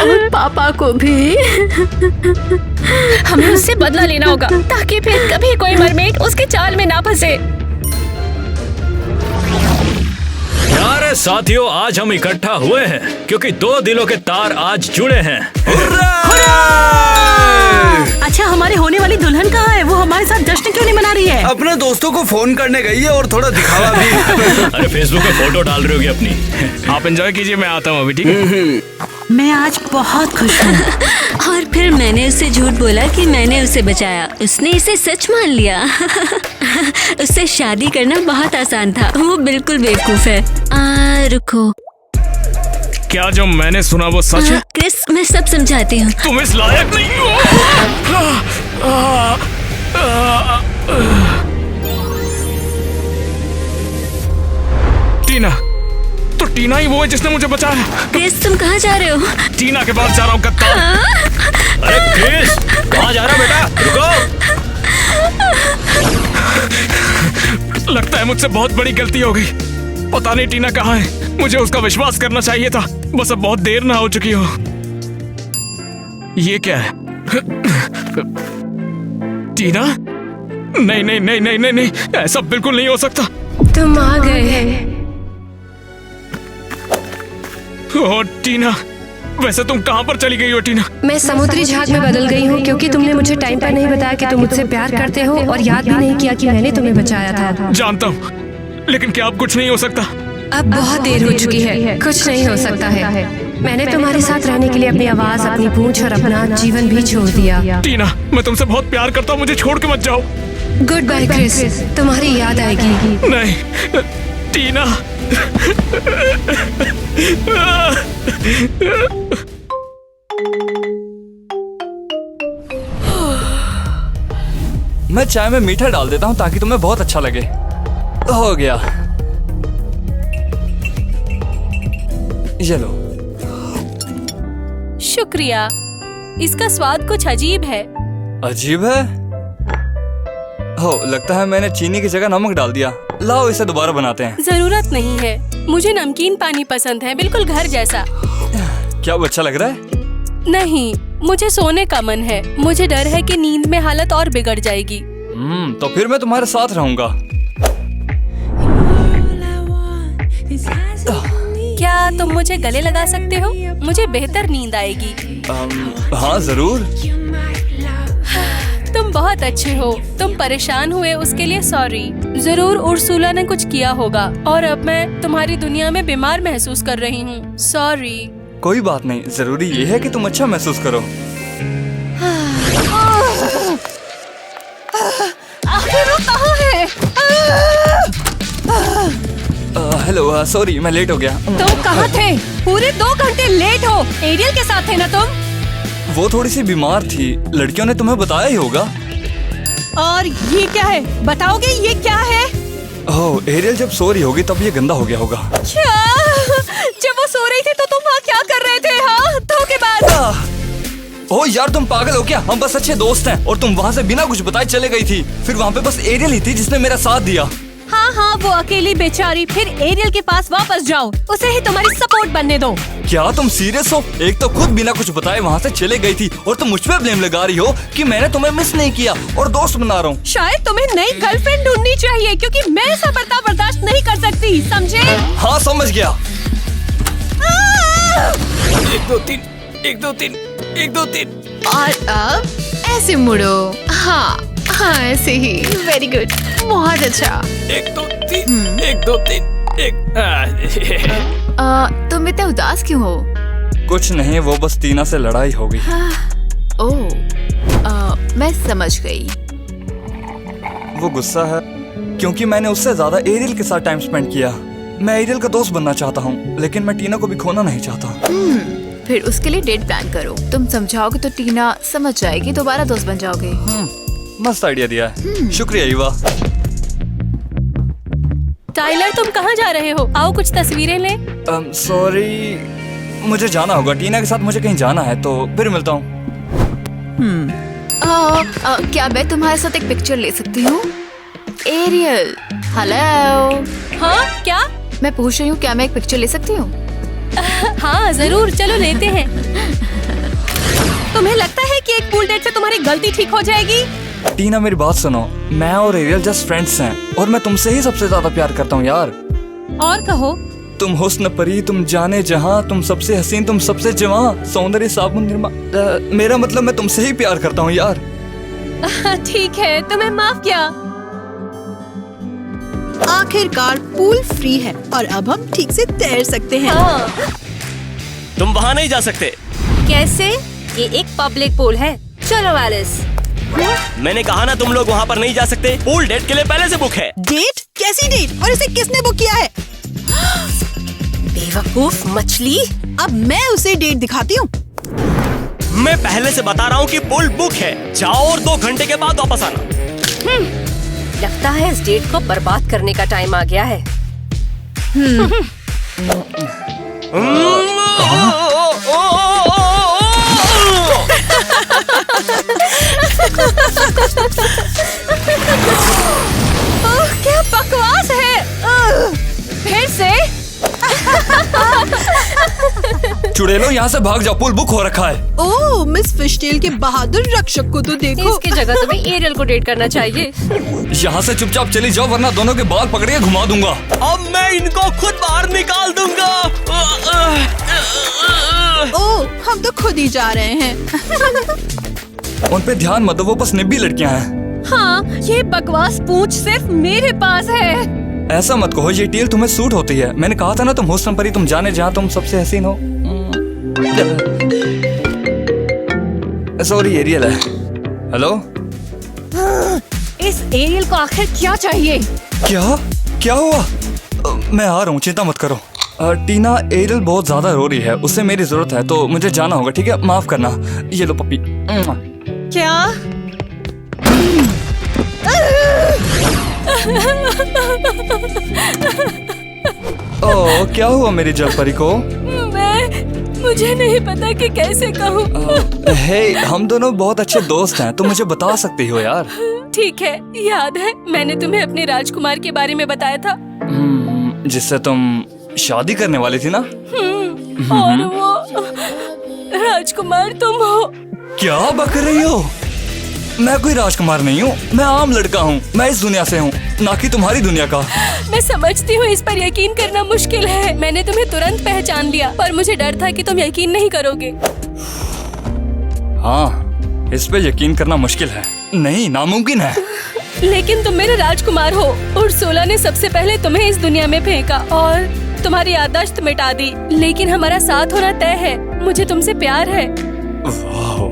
और पापा को भी। हमें उससे बदला लेना होगा ताकि फिर कभी कोई मरमेड उसके जाल में ना फंसे। प्यारे साथियों, आज हम इकट्ठा हुए हैं क्योंकि दो दिलों के तार आज जुड़े हैं। अच्छा, हमारे होने वाली दुल्हन कहाँ है? वो हमारे साथ जश्न क्यों नहीं मना रही है? अपने दोस्तों को फोन करने गई है और थोड़ा दिखावा भी। अरे फेसबुक पे फोटो डाल रही होगी अपनी। आप एंजॉय कीजिए, मैं आता हूँ अभी, ठीक है? मैं आज बहुत खुश हूँ। और फिर मैंने उससे झूठ बोला कि मैंने उसे बचाया। उसने इसे सच मान लिया। उससे शादी करना बहुत आसान था। वो बिल्कुल बेवकूफ है। रुको, क्या जो मैंने सुना वो सच है? क्रिस, मैं सब समझाती हूँ। तुम इस लायक नहीं हो। टीना, तो टीना ही वो है जिसने मुझे बचाया। क्रिस, तुम कहाँ जा रहे हो? टीना के पास जा रहा हूँ कत्ता। अरे क्रिस, कहाँ जा रहा बेटा? रुको। लगता है मुझसे बहुत बड़ी गलती हो गई। पता नहीं टीना कहाँ है। मुझे उसका विश्वास करना चाहिए था। बस अब बहुत देर ना हो चुकी हो। ये क्या है? टीना? नहीं नहीं नहीं नहीं नहीं नहीं, ऐसा बिल्कुल नहीं हो सकता। तुम आ गए हैं। ओह टीना, वैसे तुम कहाँ पर चली गई हो टीना? मैं समुद्री जहाज में बदल गई हूँ क्योंकि तुमने मुझे टाइम पर नहीं बताया कि तुम मुझसे प्यार करते हो और याद भी नहीं किया कि मैंने तुम्हें बचाया था। जानता हूँ, लेकिन क्या अब कुछ नहीं हो सकता? अब बहुत देर हो चुकी है, कुछ नहीं हो सकता है। मैंने तुम्हारे साथ रहने के लिए अपनी आवाज, अपनी पूंछ और अपना जीवन भी छोड़ दिया। टीना, मैं तुमसे बहुत प्यार करता हूँ, मुझे छोड़ के मत जाओ। गुड बाय क्रिस, तुम्हारी याद आएगी। नहीं टीना। मैं चाय में मीठा डाल देता हूँ ताकि तुम्हें बहुत अच्छा लगे। हो गया, ये लो। शुक्रिया। इसका स्वाद कुछ अजीब है। अजीब है? हो, लगता है मैंने चीनी की जगह नमक डाल दिया। लाओ इसे दोबारा बनाते हैं। जरूरत नहीं है, मुझे नमकीन पानी पसंद है, बिल्कुल घर जैसा। क्या वो अच्छा लग रहा है? नहीं, मुझे सोने का मन है। मुझे डर है कि नींद में हालत और बिगड़ जाएगी। तो फिर मैं तुम्हारे साथ रहूंगा। क्या तुम मुझे गले लगा सकते हो? मुझे बेहतर नींद आएगी। हाँ जरूर। तुम बहुत अच्छे हो। तुम परेशान हुए उसके लिए सॉरी। जरूर उर्सुला ने कुछ किया होगा और अब मैं तुम्हारी दुनिया में बीमार महसूस कर रही हूँ। सॉरी। कोई बात नहीं, जरूरी ये है कि तुम अच्छा महसूस करो। आखिर वो कहाँ है? हेलो, सॉरी मैं लेट हो गया। तुम कहाँ थे? पूरे 2 घंटे लेट हो। एरियल के साथ थे ना तुम? वो थोड़ी सी बीमार थी। लड़कियों ने तुम्हें बताया ही होगा। और ये क्या है? बताओगे ये क्या है? ओह, एरियल जब सो रही होगी तब ये गंदा हो गया होगा। क्या? जब वो सो रही थी तो तुम वहाँ क्या कर रहे थे? हाँ, धोखेबाज। ओह यार, तुम पागल हो क्या? हम बस अच्छे दोस्त हैं और तुम वहाँ से बिना कुछ बताए चले गई थी। फिर वहाँ पे बस एरियल ही थी जिसने मेरा साथ दिया। हाँ हाँ, वो अकेली बेचारी। फिर एरियल के पास वापस जाओ, उसे ही तुम्हारी सपोर्ट बनने दो। क्या तुम सीरियस हो? एक तो खुद बिना कुछ बताए वहाँ से चले गई थी और तुम मुझ पे ब्लेम लगा रही हो कि मैंने तुम्हें मिस नहीं किया और दोस्त बना रहा हूँ। शायद तुम्हें नई गर्लफ्रेंड ढूंढनी चाहिए क्योंकि मैं ऐसा बर्ताव बर्दाश्त नहीं कर सकती, समझे? हाँ समझ गया। 1 2 3 1 2 3 1 2 3। और अब ऐसे मुड़ो। हाँ हाँ, ऐसे ही। वेरी गुड, बहुत अच्छा। 1 2 3 1 2 3 1। तुम इतने उदास क्यों हो? कुछ नहीं, वो बस टीना से लड़ाई हो गई। ओह, मैं समझ गई। वो गुस्सा है क्योंकि मैंने उससे ज्यादा एरियल के साथ टाइम स्पेंड किया। मैं एरियल का दोस्त बनना चाहता हूँ, लेकिन मैं टीना को भी खोना नहीं चाहता। फिर उसके लिए डेट प्लान करो। तुम समझाओगे तो टीना समझ जाएगी, दोबारा दोस्त बन जाओगे। मस्त आइडिया दिया है, शुक्रिया ईवा। टाइलर, तुम कहाँ जा रहे हो? आओ कुछ तस्वीरें लें। सॉरी, मुझे जाना होगा। टीना के साथ मुझे कहीं जाना है, तो फिर मिलता हूँ। क्या मैं तुम्हारे साथ एक पिक्चर ले सकती हूँ? Ariel, hello. हाँ, क्या? मैं पूछ रही हूँ, क्या मैं एक पिक्चर ले सकती हूँ? हाँ जरूर, चलो लेते हैं। तुम्हें लगता है कि एक पूल डेट से तुम्हारी गलती ठीक हो जाएगी? टीना मेरी बात सुनो, मैं और एरियल जस्ट फ्रेंड्स हैं, और मैं तुमसे ही सबसे ज्यादा प्यार करता हूँ यार। और कहो। तुम हुस्न परी, तुम जाने जहां, तुम सबसे हसीन, तुम सबसे जवां, सौंदर्य साबुन निर्मा। मेरा मतलब मैं तुमसे ही प्यार करता हूँ यार। ठीक है, तुम्हें माफ किया। आखिरकार पूल फ्री है और अब हम ठीक से तैर सकते हैं। हाँ। तुम वहाँ नहीं जा सकते। कैसे? ये एक पब्लिक पूल है। चलो एलिस। मैंने कहा ना तुम लोग वहाँ पर नहीं जा सकते। पूल डेट के लिए पहले से बुक है। डेट? कैसी डेट? और इसे किसने बुक किया है? बेवकूफ मछली। अब मैं उसे डेट दिखाती हूँ। मैं पहले से बता रहा हूँ कि पूल बुक है। जाओ और 2 घंटे के बाद वापस आना। लगता है इस डेट को बर्बाद करने का टाइम आ गया है। क्या बकवास है। फिर से। चुड़ैलो, यहाँ से भाग जाओ, पुल बुक हो रखा है। ओह, मिस फिशटेल के बहादुर रक्षक को तो देखो। इसकी जगह तुम्हें एरियल को डेट करना चाहिए। यहाँ से चुपचाप चली जाओ, वरना दोनों के बाल पकड़ के घुमा दूंगा। अब मैं इनको खुद बाहर निकाल दूंगा। ओह, हम तो खुद ही जा रहे हैं। उन पे ध्यान मत दो, वो बस निब्बी लड़कियाँ हैं। हाँ, ये बकवास पूंछ सिर्फ मेरे पास है। ऐसा मत कहो, ये टील तुम्हें सूट होती है। मैंने कहा था ना, तुम हुस्न परी, तुम जाने जहाँ, तुम सबसे हसीन हो। सॉरी, एरियल है। हेलो। इस एरियल को आखिर क्या चाहिए? क्या हुआ? मैं आ रहा हूँ, चिंता मत करो। टीना, एरियल बहुत ज्यादा रो रही है, उससे मेरी जरूरत है, तो मुझे जाना होगा। ठीक है, माफ करना। ये लो पप्पी। क्या? ओह, क्या हुआ मेरी जल परी को? मुझे नहीं पता कि कैसे कहूँ। हे, हम दोनों बहुत अच्छे दोस्त हैं, तुम मुझे बता सकती हो यार। ठीक है, याद है मैंने तुम्हें अपने राजकुमार के बारे में बताया था, जिससे तुम शादी करने वाली थी ना? और वो राजकुमार तुम हो। क्या बक रही हो? मैं कोई राजकुमार नहीं हूँ, मैं आम लड़का हूँ। मैं इस दुनिया से हूँ, ना कि तुम्हारी दुनिया का। मैं समझती हूँ इस पर यकीन करना मुश्किल है। मैंने तुम्हें तुरंत पहचान लिया, पर मुझे डर था कि तुम यकीन नहीं करोगे। हाँ, इस पे यकीन करना मुश्किल है, नहीं नामुमकिन है। लेकिन तुम मेरे राजकुमार हो। उर्सुला ने सबसे पहले तुम्हें इस दुनिया में फेंका और तुम्हारी याददाश्त मिटा दी, लेकिन हमारा साथ होना तय है। मुझे तुमसे प्यार है। वाह,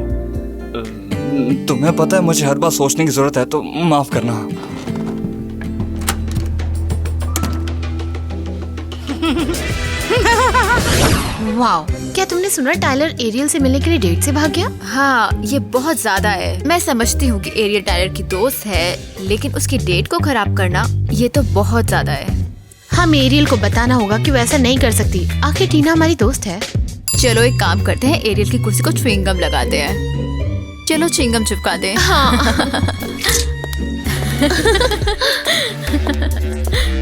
तुम्हें पता है मुझे हर बार सोचने की जरूरत है, तो माफ करना। वाह, क्या तुमने सुना टाइलर एरियल से मिलने के लिए डेट से भाग गया? हाँ, ये बहुत ज्यादा है। मैं समझती हूँ कि एरियल टाइलर की दोस्त है, लेकिन उसकी डेट को खराब करना ये तो बहुत ज्यादा है। हम एरियल को बताना होगा कि वैसा नहीं कर सकती। आखिर टीना हमारी दोस्त है। चलो एक काम करते हैं, एरियल की कुर्सी को च्युइंगम लगाते हैं। चलो च्युइंगम चिपका दें। हाँ।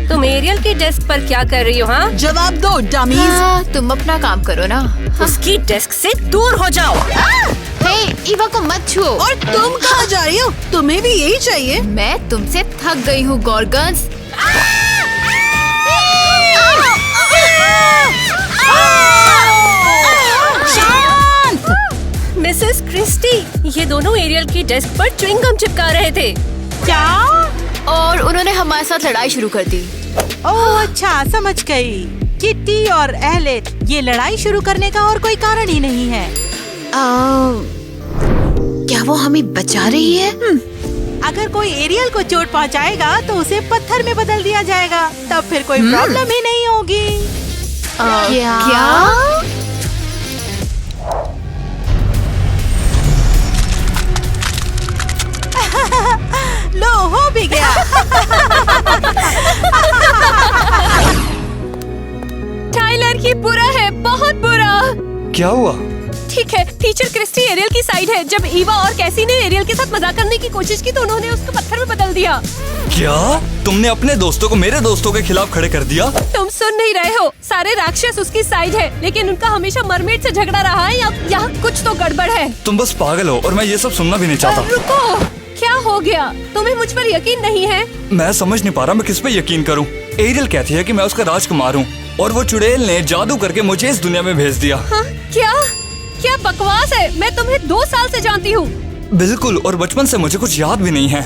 तुम एरियल की डेस्क पर क्या कर रही हो? हाँ, जवाब दो डमीज। हाँ, तुम अपना काम करो ना। उसकी डेस्क से दूर हो जाओ। हे, ईवा को मत छुओ। और तुम कहाँ जा रही हो? तुम्हें भी यही चाहिए? मैं तुमसे थक गई हूँ गॉर्गन्स। मिसेस क्रिस्टी, ये दोनों एरियल की डेस्क पर च्युइंगम चिपका रहे थे। क्या? और उन्होंने हमारे साथ लड़ाई शुरू कर दी। ओह अच्छा, समझ गई। किट्टी और एलिट, ये लड़ाई शुरू करने का और कोई कारण ही नहीं है। क्या वो हमें बचा रही है? अगर कोई एरियल को चोट पहुंचाएगा तो उसे पत्थर में बदल दिया जाएगा, तब फिर कोई प्रॉब्लम ही नहीं होगी। क्या? लो, हो भी गया। टाइलर ये बुरा है, बहुत बुरा। क्या हुआ? ठीक है, टीचर क्रिस्टी एरियल की साइड है। जब ईवा और कैसी ने एरियल के साथ मजाक करने की कोशिश की तो उन्होंने उसको पत्थर में बदल दिया। क्या तुमने अपने दोस्तों को मेरे दोस्तों के खिलाफ खड़े कर दिया? तुम सुन नहीं रहे हो? सारे राक्षस उसकी साइड है, लेकिन उनका हमेशा मरमेड से झगड़ा रहा है। यहाँ कुछ तो गड़बड़ है। तुम बस पागल हो और मैं ये सब सुनना भी नहीं चाहता। रुको, क्या हो गया? तुम्हें मुझ पर यकीन नहीं है? मैं समझ नहीं पा रहा मैं किस पे यकीन करूं। एरियल कहती है कि मैं उसका राजकुमार हूं और वो चुड़ैल ने जादू करके मुझे इस दुनिया में भेज दिया। हाँ? क्या बकवास है? मैं तुम्हें 2 साल से जानती हूँ। बिल्कुल, और बचपन से मुझे कुछ याद भी नहीं है।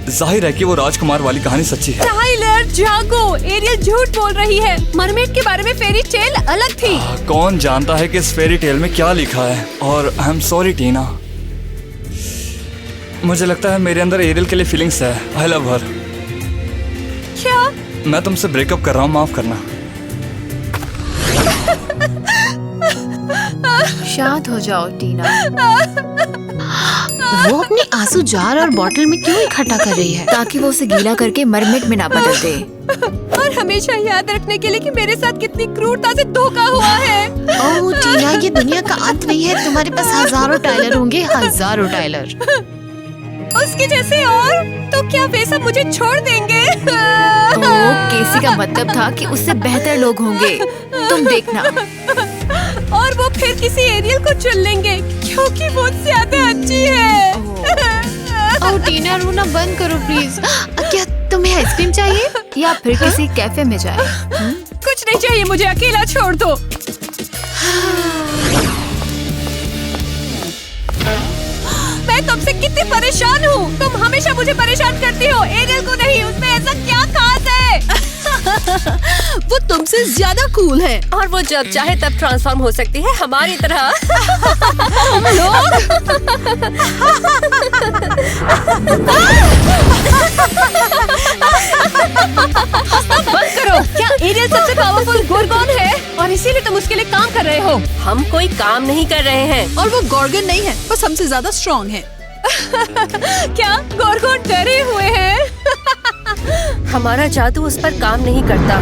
जाहिर है कि वो राजकुमार वाली कहानी सच्ची है। टाइलर जागो, एरियल झूठ बोल रही है। मरमेड के बारे में फेरी टेल अलग थी। कौन जानता है कि इस फेरी टेल में क्या लिखा है। और आई एम सॉरी टीना, मुझे लगता है मेरे अंदर एरियल के लिए फीलिंग्स है। आई लव हर। क्या? मैं तुमसे ब्रेकअप कर रहा हूँ, माफ करना। शांत हो जाओ टीना। वो अपने आंसू जार और बॉटल में क्यों इकट्ठा कर रही है? ताकि वो उसे गीला करके मरमेड में ना बदल दे। और हमेशा याद रखने के लिए कि मेरे साथ कितनी क्रूरता से धोखा हुआ है। ओह टीना, ये दुनिया का अंत नहीं है। तुम्हारे पास हजारों टाइलर होंगे, हजारों टाइलर। उसके जैसे और तो क्या वे सब मुझे छोड़ देंगे? केसी का मतलब था कि उससे बेहतर लोग होंगे, तुम देखना। और वो फिर किसी एरियल को चुन लेंगे क्योंकि वो ज्यादा अच्छी है। ओह टीना, रोना बंद करो प्लीज। क्या तुम्हें आइसक्रीम चाहिए या फिर किसी कैफे में जाए? कुछ नहीं चाहिए, मुझे अकेला छोड़ दो। मैं तुमसे कितनी परेशान हूँ। तुम हमेशा मुझे परेशान करती हो, एरियल को नहीं। उसमें ऐसा क्या खास है? वो तुमसे ज्यादा कूल है और वो जब चाहे तब ट्रांसफॉर्म हो सकती है, हमारी तरह। तुम लोग बंद करो। क्या एरियल सबसे पावरफुल गोर्गोन है और इसीलिए तुम उसके लिए काम कर रहे हो? हम कोई काम नहीं कर रहे हैं। और वो गॉर्गन नहीं है, बस हमसे ज्यादा स्ट्रॉन्ग है। क्या गोर्गोन डरे हुए हैं? हमारा जादू उस पर काम नहीं करता।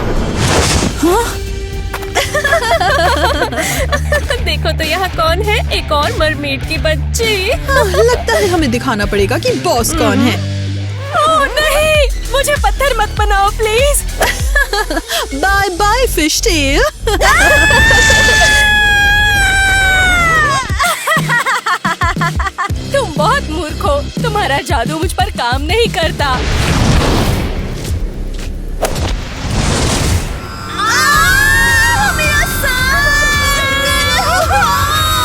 देखो तो यहाँ कौन है? एक और मरमेड की बच्ची। लगता है हमें दिखाना पड़ेगा कि बॉस कौन है। ओह नहीं, मुझे पत्थर मत बनाओ please. Bye bye fish tail. तुम बहुत मूर्ख हो। तुम्हारा जादू मुझ पर काम नहीं करता।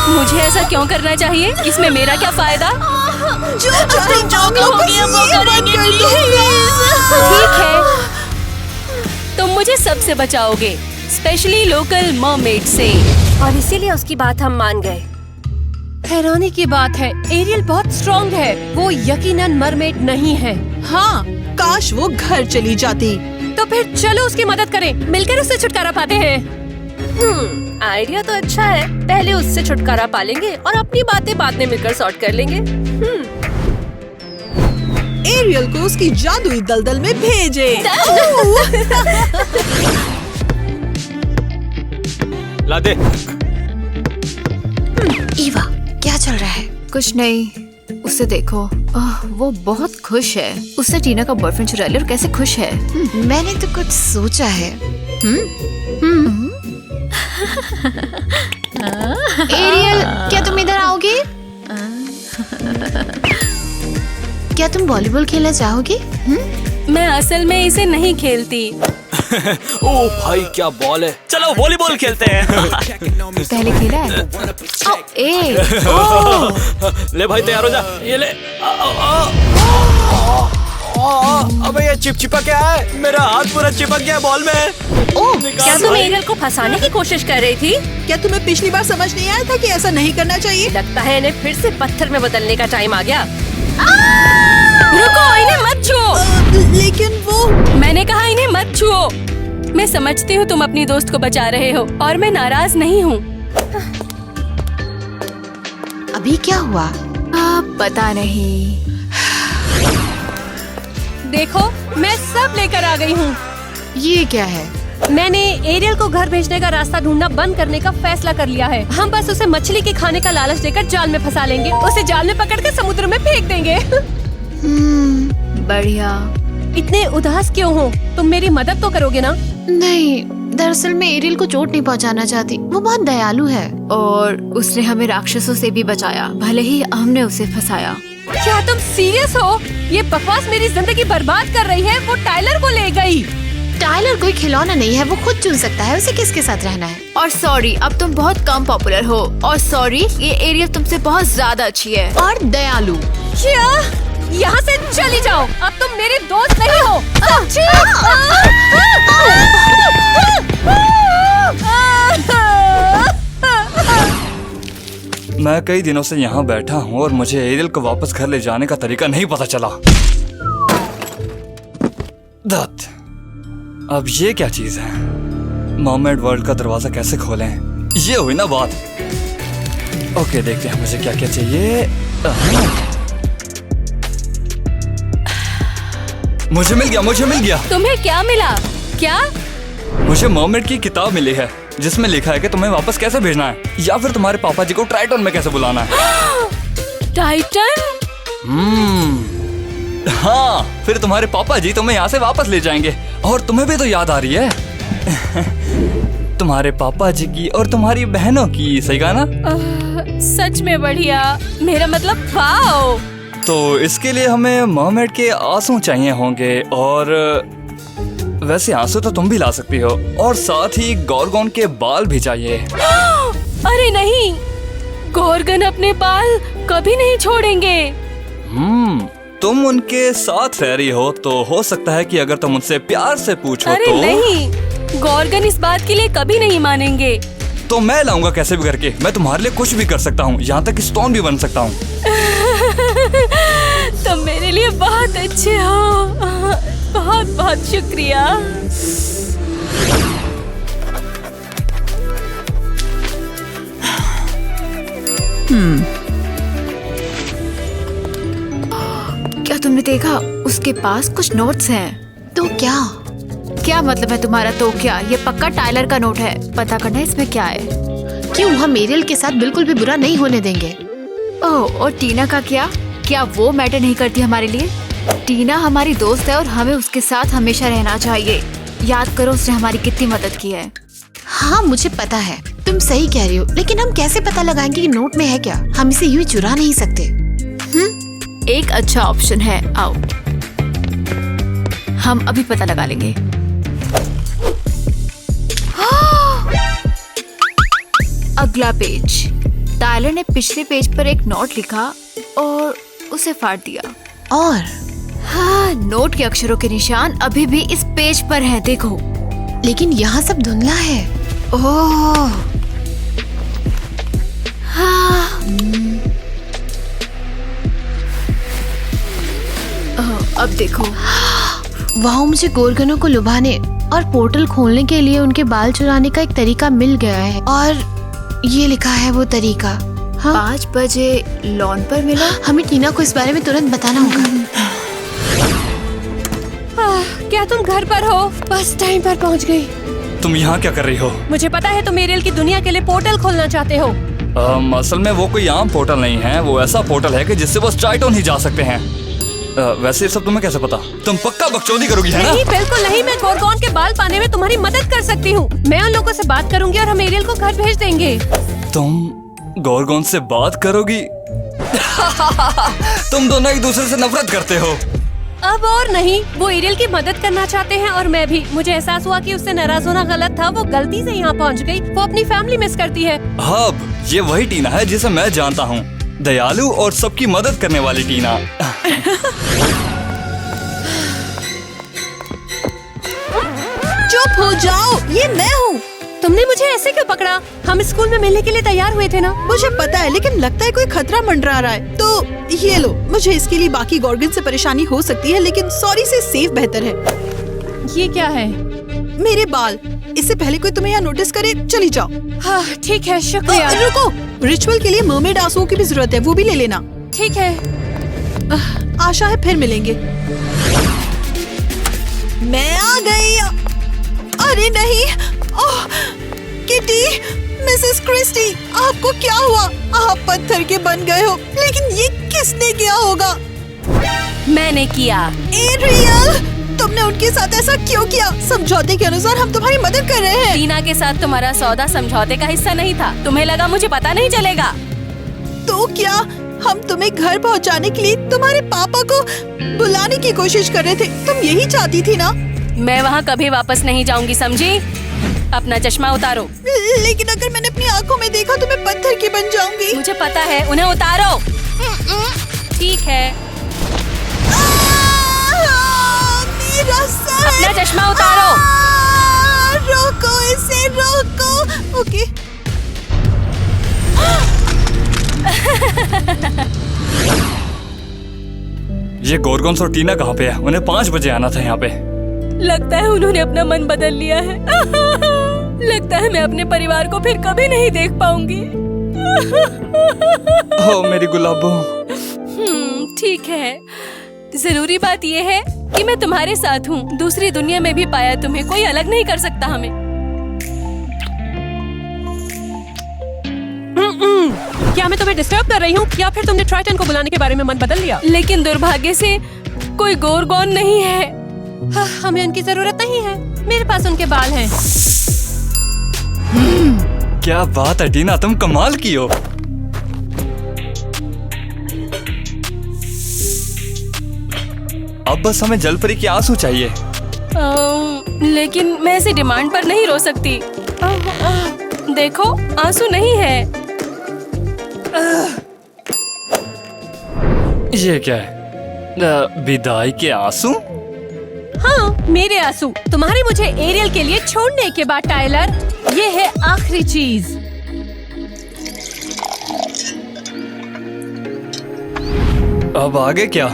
मुझे ऐसा क्यों करना चाहिए? इसमें मेरा क्या फायदा? जो चाहे ठीक है, तुम मुझे सबसे बचाओगे, स्पेशली लोकल मरमेड से। और इसीलिए उसकी बात हम मान गए। हैरानी की बात है, एरियल बहुत स्ट्रॉन्ग है। वो यकीनन मरमेड नहीं है। हाँ, काश वो घर चली जाती। तो फिर चलो उसकी मदद करें, मिलकर उससे छुटकारा पाते हैं। आइडिया तो अच्छा है। पहले उससे छुटकारा पा लेंगे और अपनी बातें बाद में मिलकर सॉर्ट कर लेंगे। एरियल को उसकी जादुई दलदल में भेजे। ला दे। ईवा, क्या चल रहा है? कुछ नहीं, उसे देखो। वो बहुत खुश है। उससे टीना का बॉयफ्रेंड चुरा लिया और कैसे खुश है। मैंने तो कुछ सोचा है। एरियल, क्या तुम इधर आओगे? क्या तुम वॉलीबॉल खेलना चाहोगे? मैं असल में इसे नहीं खेलती। ओ भाई, क्या बॉल है। चलो वॉलीबॉल खेलते हैं। पहले खेला है? ले भाई, तैयार हो जा। ये ले। अबे ये चिपचिपा क्या है? मेरा हाथ पूरा चिपक गया बॉल में। क्या तुम एरियल को फंसाने की कोशिश कर रही थी? क्या तुम्हें पिछली बार समझ नहीं आया था कि ऐसा नहीं करना चाहिए? लगता है इन्हें फिर से पत्थर में बदलने का टाइम आ गया। रुको, इन्हें मत छुओ। लेकिन वो मैंने कहा इन्हें मत छुओ। मैं समझती हूँ तुम अपनी दोस्त को बचा रहे हो और मैं नाराज नहीं हूँ। अभी क्या हुआ? पता नहीं। देखो, मैं सब लेकर आ गई हूँ। ये क्या है? मैंने एरियल को घर भेजने का रास्ता ढूंढना बंद करने का फैसला कर लिया है। हम बस उसे मछली के खाने का लालच देकर जाल में फंसा लेंगे, उसे जाल में पकड़कर समुद्र में फेंक देंगे। बढ़िया। इतने उदास क्यों हो? तुम मेरी मदद तो करोगे ना? नहीं, दरअसल मैं एरियल को चोट नहीं पहुंचाना चाहती। वो बहुत दयालु है और उसने हमें राक्षसों से भी बचाया, भले ही हमने उसे फंसाया। क्या तुम सीरियस हो? ये बकवास मेरी जिंदगी बर्बाद कर रही है। वो टाइलर को ले गई। टाइलर कोई खिलौना नहीं है, वो खुद चुन सकता है उसे किसके साथ रहना है। और सॉरी, अब तुम बहुत कम पॉपुलर हो। और सॉरी, ये एरियल तुमसे बहुत ज्यादा अच्छी है और दयालु। क्या? यहाँ से चली जाओ, अब तुम मेरी दोस्त नहीं हो। मैं कई दिनों से यहाँ बैठा हूँ और मुझे एरियल को वापस घर ले जाने का तरीका नहीं पता चला। दत्त, अब ये क्या चीज है? मर्मेड वर्ल्ड का दरवाजा कैसे खोलें? ये हुई ना बात। ओके, देखते हैं मुझे क्या क्या चाहिए। मुझे मिल गया। तुम्हें क्या मिला? क्या? मुझे मर्मेड की किताब मिली है जिसमें लिखा है कि तुम्हें वापस कैसे भेजना है, या फिर तुम्हारे पापा जी को ट्राइटन में कैसे बुलाना है। टाइटन? हाँ, फिर तुम्हारे पापा जी तुम्हें यहाँ से वापस ले जाएंगे। और तुम्हें भी तो याद आ रही है तुम्हारे पापा जी की और तुम्हारी बहनों की, सही कहा ना? सच में बढ़िया। मेरा मतलब वाओ। तो इसके लिए हमें मर्मेड के आंसू चाहिए होंगे, और वैसे आंसू तो तुम भी ला सकती हो, और साथ ही गॉर्गन के बाल भी चाहिए। अरे नहीं, गॉर्गन अपने बाल कभी नहीं छोड़ेंगे। तुम उनके साथ रह रही हो तो हो सकता है कि अगर तुम उनसे प्यार से पूछो अरे तो। नहीं, गॉर्गन इस बात के लिए कभी नहीं मानेंगे। तो मैं लाऊंगा कैसे भी करके। मैं तुम्हारे लिए कुछ भी कर सकता हूँ, यहाँ तक स्टोन भी बन सकता हूँ। तुम मेरे लिए बहुत अच्छे हो। बहुत बहुत शुक्रिया। क्या तुमने देखा? उसके पास कुछ नोट्स हैं। तो क्या मतलब है तुम्हारा? तो क्या? ये पक्का टाइलर का नोट है। पता करना है इसमें क्या है। क्यों? हम एरियल के साथ बिल्कुल भी बुरा नहीं होने देंगे। ओह, और टीना का क्या वो मैटर नहीं करती हमारे लिए? टीना हमारी दोस्त है और हमें उसके साथ हमेशा रहना चाहिए। याद करो उसने हमारी कितनी मदद की है। हाँ, मुझे पता है, तुम सही कह रही हो, लेकिन हम कैसे पता लगाएंगे कि नोट में है क्या? हम इसे यूं चुरा नहीं सकते। एक अच्छा ऑप्शन है, आओ हम अभी पता लगा लेंगे। अगला पेज। टाइलर ने पिछले पेज पर एक नोट लिखा और उसे फाड़ दिया। और हाँ, नोट के अक्षरों के निशान अभी भी इस पेज पर हैं, देखो। लेकिन यहाँ सब धुंधला है। ओह, हाँ। अब देखो। वाह, मुझे गोर्गनों को लुभाने और पोर्टल खोलने के लिए उनके बाल चुराने का एक तरीका मिल गया है, और ये लिखा है वो तरीका। हाँ? 5 बजे लॉन पर मिला। हमें टीना को इस बारे में तुरंत बताना होगा। क्या तुम घर पर हो? बस टाइम पर पहुंच गई। तुम यहाँ क्या कर रही हो? मुझे पता है तुम एरियल की दुनिया के लिए पोर्टल खोलना चाहते हो। असल में वो कोई आम पोर्टल नहीं है, वो ऐसा पोर्टल है कि जिससे बस टाइटन ही जा सकते हैं। वैसे ये सब तुम्हें कैसे पता? तुम पक्का बकचोदी करोगी, है ना? नहीं, बिल्कुल नहीं। मैं गोर्गन के बाल पाने में तुम्हारी मदद कर सकती हूँ। मैं उन लोगों से बात करूंगी और हम एरियल को घर भेज देंगे। तुम गोर्गन से बात करोगी? तुम दोनों एक दूसरे से नफरत करते हो। अब और नहीं, वो एरियल की मदद करना चाहते हैं और मैं भी। मुझे एहसास हुआ कि उससे नाराज होना गलत था। वो गलती से यहाँ पहुँच गई। वो अपनी फैमिली मिस करती है। अब ये वही टीना है जिसे मैं जानता हूँ, दयालु और सबकी मदद करने वाली टीना। चुप हो जाओ, ये मैं हूँ। तुमने मुझे ऐसे क्यों पकड़ा? हम स्कूल में मिलने के लिए तैयार हुए थे ना? मुझे पता है, लेकिन लगता है कोई खतरा मंडरा रहा है। तो ये लो, मुझे इसके लिए बाकी गॉर्गन से परेशानी हो सकती है, लेकिन सॉरी से सेफ बेहतर है। ये क्या है? मेरे बाल। इससे पहले कोई तुम्हें यहाँ नोटिस करे, चली जाओ। हाँ ठीक है, शुक्रिया। रुको, रिचुअल के लिए मर्मेड आंसुओं की भी जरूरत है, वो भी ले लेना। ठीक है। आशा है फिर मिलेंगे। मैं आ गई। अरे नहीं, ओह किटी, मिसेस क्रिस्टी, आपको क्या हुआ? आप पत्थर के बन गए हो, लेकिन ये किसने किया होगा? मैंने किया। एरियल, तुमने उनके साथ ऐसा क्यों किया? समझौते के अनुसार हम तुम्हारी मदद कर रहे हैं। टीना के साथ तुम्हारा सौदा समझौते का हिस्सा नहीं था। तुम्हें लगा मुझे पता नहीं चलेगा? तो क्या हम तुम्हें घर पहुंचाने के लिए तुम्हारे पापा को बुलाने की कोशिश कर रहे थे? तुम यही चाहती थी ना? मैं वहाँ कभी वापस नहीं जाऊंगी, समझी? अपना चश्मा उतारो। लेकिन अगर मैंने अपनी आंखों में देखा तो मैं पत्थर की बन जाऊंगी। मुझे पता है, उन्हें उतारो। ठीक है। मेरा सर। अपना चश्मा उतारो। रोको इसे, रोको। ओके। ये गोरगोन्स और टीना कहाँ पे है? उन्हें 5 बजे आना था यहाँ पे। लगता है उन्होंने अपना मन बदल लिया है। लगता है मैं अपने परिवार को फिर कभी नहीं देख पाऊंगी। ओ मेरी गुलाबो। ठीक है। जरूरी बात यह है कि मैं तुम्हारे साथ हूँ। दूसरी दुनिया में भी पाया तुम्हें कोई अलग नहीं कर सकता हमें। क्या मैं तुम्हें डिस्टर्ब कर रही हूँ या फिर तुमने ट्राइटन को बुलाने के बारे में मन बदल लिया? लेकिन दुर्भाग्य से कोई गोरगोन नहीं है। हाँ, हमें उनकी जरूरत नहीं है। मेरे पास उनके बाल हैं। क्या बात है टीना, तुम कमाल की हो। अब बस हमें जलपरी के आंसू चाहिए। लेकिन मैं ऐसे डिमांड पर नहीं रो सकती। देखो, आंसू नहीं है। ये क्या है? विदाई के आंसू? हाँ, मेरे आंसू। तुम्हारे मुझे एरियल के लिए छोड़ने के बाद टाइलर, ये है आखिरी चीज। अब आगे क्या?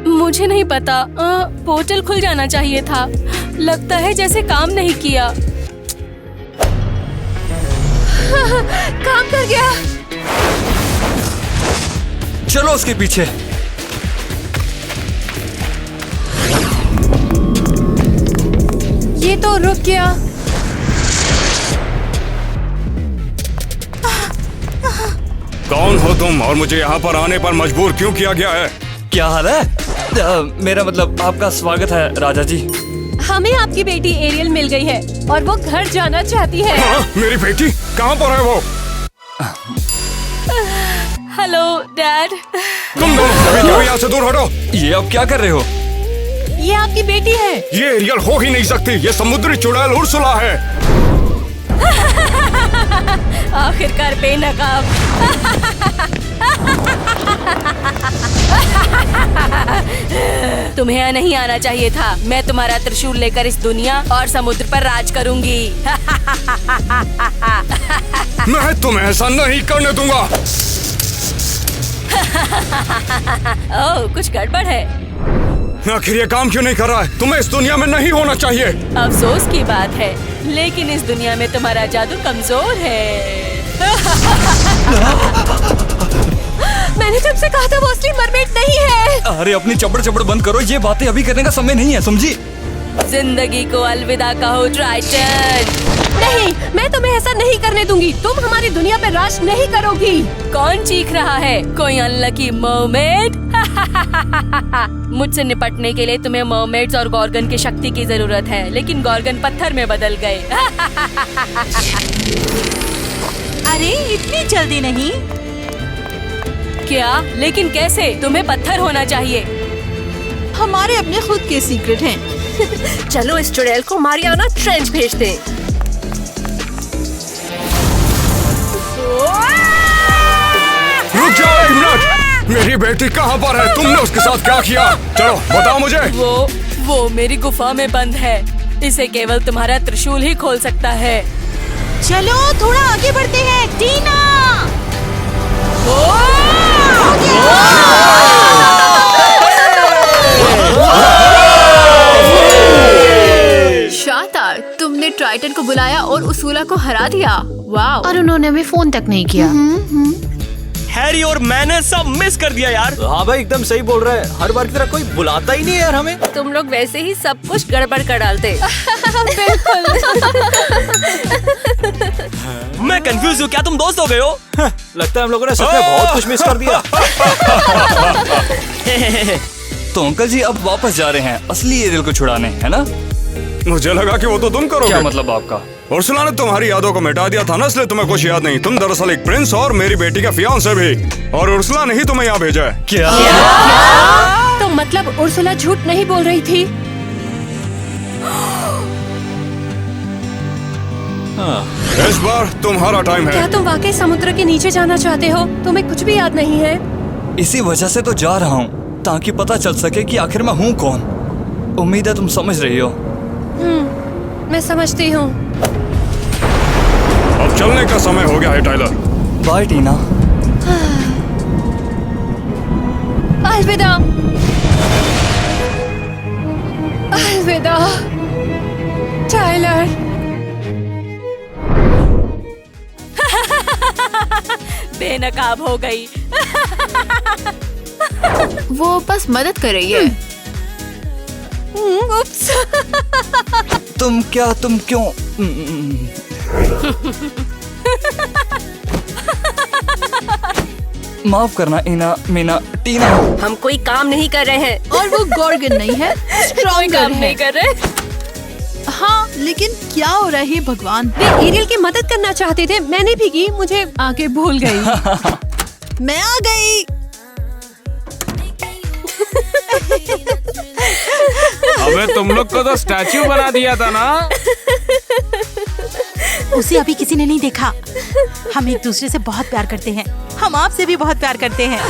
मुझे नहीं पता। पोर्टल खुल जाना चाहिए था। लगता है जैसे काम नहीं किया। काम कर गया। चलो उसके पीछे। ये तो रुक गया। कौन हो तुम और मुझे यहाँ पर आने पर मजबूर क्यों किया गया है? क्या हाल है? मेरा मतलब आपका स्वागत है राजा जी। हमें आपकी बेटी एरियल मिल गई है और वो घर जाना चाहती है। हाँ, मेरी बेटी कहाँ पर है वो? Hello dad. तुम दोनों यहाँ से दूर हटो। ये अब क्या कर रहे हो? ये आपकी बेटी है। ये एरियल हो ही नहीं सकती। ये समुद्री चुड़ैल उर्सुला है। आखिरकार बेनकाब। तुम्हें यहाँ नहीं आना चाहिए था। मैं तुम्हारा त्रिशूल लेकर इस दुनिया और समुद्र पर राज करूंगी। मैं तुम्हें ऐसा नहीं करने दूंगा। ओह, कुछ गड़बड़ है। आखिर ये काम क्यों नहीं कर रहा है? तुम्हें इस दुनिया में नहीं होना चाहिए। अफसोस की बात है, लेकिन इस दुनिया में तुम्हारा जादू कमजोर है। मैंने तुमसे कहा था वो असली मरमेड नहीं है। अरे अपनी चबड़ चबड़ बंद करो। ये बातें अभी करने का समय नहीं है, समझी? जिंदगी को अलविदा कहो ट्राइटन। नहीं, मैं तुम्हें ऐसा नहीं करने दूंगी। तुम हमारी दुनिया पे राज नहीं करोगी। कौन चीख रहा है? कोई अनलकी मर्मेड? मुझसे निपटने के लिए तुम्हें मर्मेड्स और गॉर्गन की शक्ति की जरूरत है, लेकिन गॉर्गन पत्थर में बदल गए। अरे इतनी जल्दी नहीं। क्या? लेकिन कैसे? तुम्हें पत्थर होना चाहिए। हमारे अपने खुद के सीक्रेट हैं। चलो इस चुड़ैल को मारियाना ट्रेंच भेज दे। रुक जाओ एक मिनट। मेरी बेटी कहाँ पर है? तुमने उसके साथ क्या किया? चलो बताओ मुझे। वो मेरी गुफा में बंद है। इसे केवल तुम्हारा त्रिशूल ही खोल सकता है। चलो थोड़ा आगे बढ़ते हैं। टीना शानदार, तुमने ट्राइटन को बुलाया और उसूला को हरा दिया। वाह। और उन्होंने हमें फोन तक नहीं किया। हैरी और मैंने सब मिस कर दिया यार। हाँ भाई एकदम सही बोल रहा है, हर बार की तरह कोई बुलाता ही नहीं है यार हमें। तुम लोग वैसे ही सब कुछ गड़बड़ कर डालते। मैं कंफ्यूज हूँ, क्या तुम दोस्त हो गए हो? लगता है हम लोगों ने सच में बहुत कुछ मिस कर दिया। तो अंकल जी अब वापस जा रहे हैं असली एरियल को छुड़ाने, है ना? मुझे लगा कि वो तो तुम करोगे। क्या मतलब आपका? उर्सुला ने तुम्हारी यादों को मिटा दिया था ना, इसलिए तुम्हें कुछ याद नहीं। तुम दरअसल एक प्रिंस और मेरी बेटी का फियांसे भी, और उर्सुला ने ही तुम्हें यहाँ भेजा है। क्या? तो मतलब उर्सुला झूठ नहीं बोल रही थी? इस बार तुम्हारा टाइम क्या है। तुम वाकई समुद्र के नीचे जाना चाहते हो? तुम्हें कुछ भी याद नहीं है? इसी वजह से तो जा रहा हूँ, ताकि पता चल सके कि आखिर मैं हूँ कौन। उम्मीद है तुम समझ रही हो। मैं समझती हूँ। अब चलने का समय हो गया है टाइलर। बाय टीना। अलविदा। अलविदा टाइलर। बेनकाब हो गई। वो बस मदद कर रही है। उप्स। तुम क्यों? माफ करना इना, मीना, टीना। हम कोई काम नहीं कर रहे हैं। और वो गॉर्गन नहीं है, कोई काम नहीं कर रहे। हाँ, लेकिन क्या हो रहा है भगवान? वे एरियल की मदद करना चाहते थे, मैंने भी की, मुझे आगे भूल गई। मैं आ गई। अबे तुम लोग को तो स्टैच्यू बना दिया था ना। उसे अभी किसी ने नहीं देखा। हम एक दूसरे से बहुत प्यार करते हैं। हम आपसे भी बहुत प्यार करते हैं।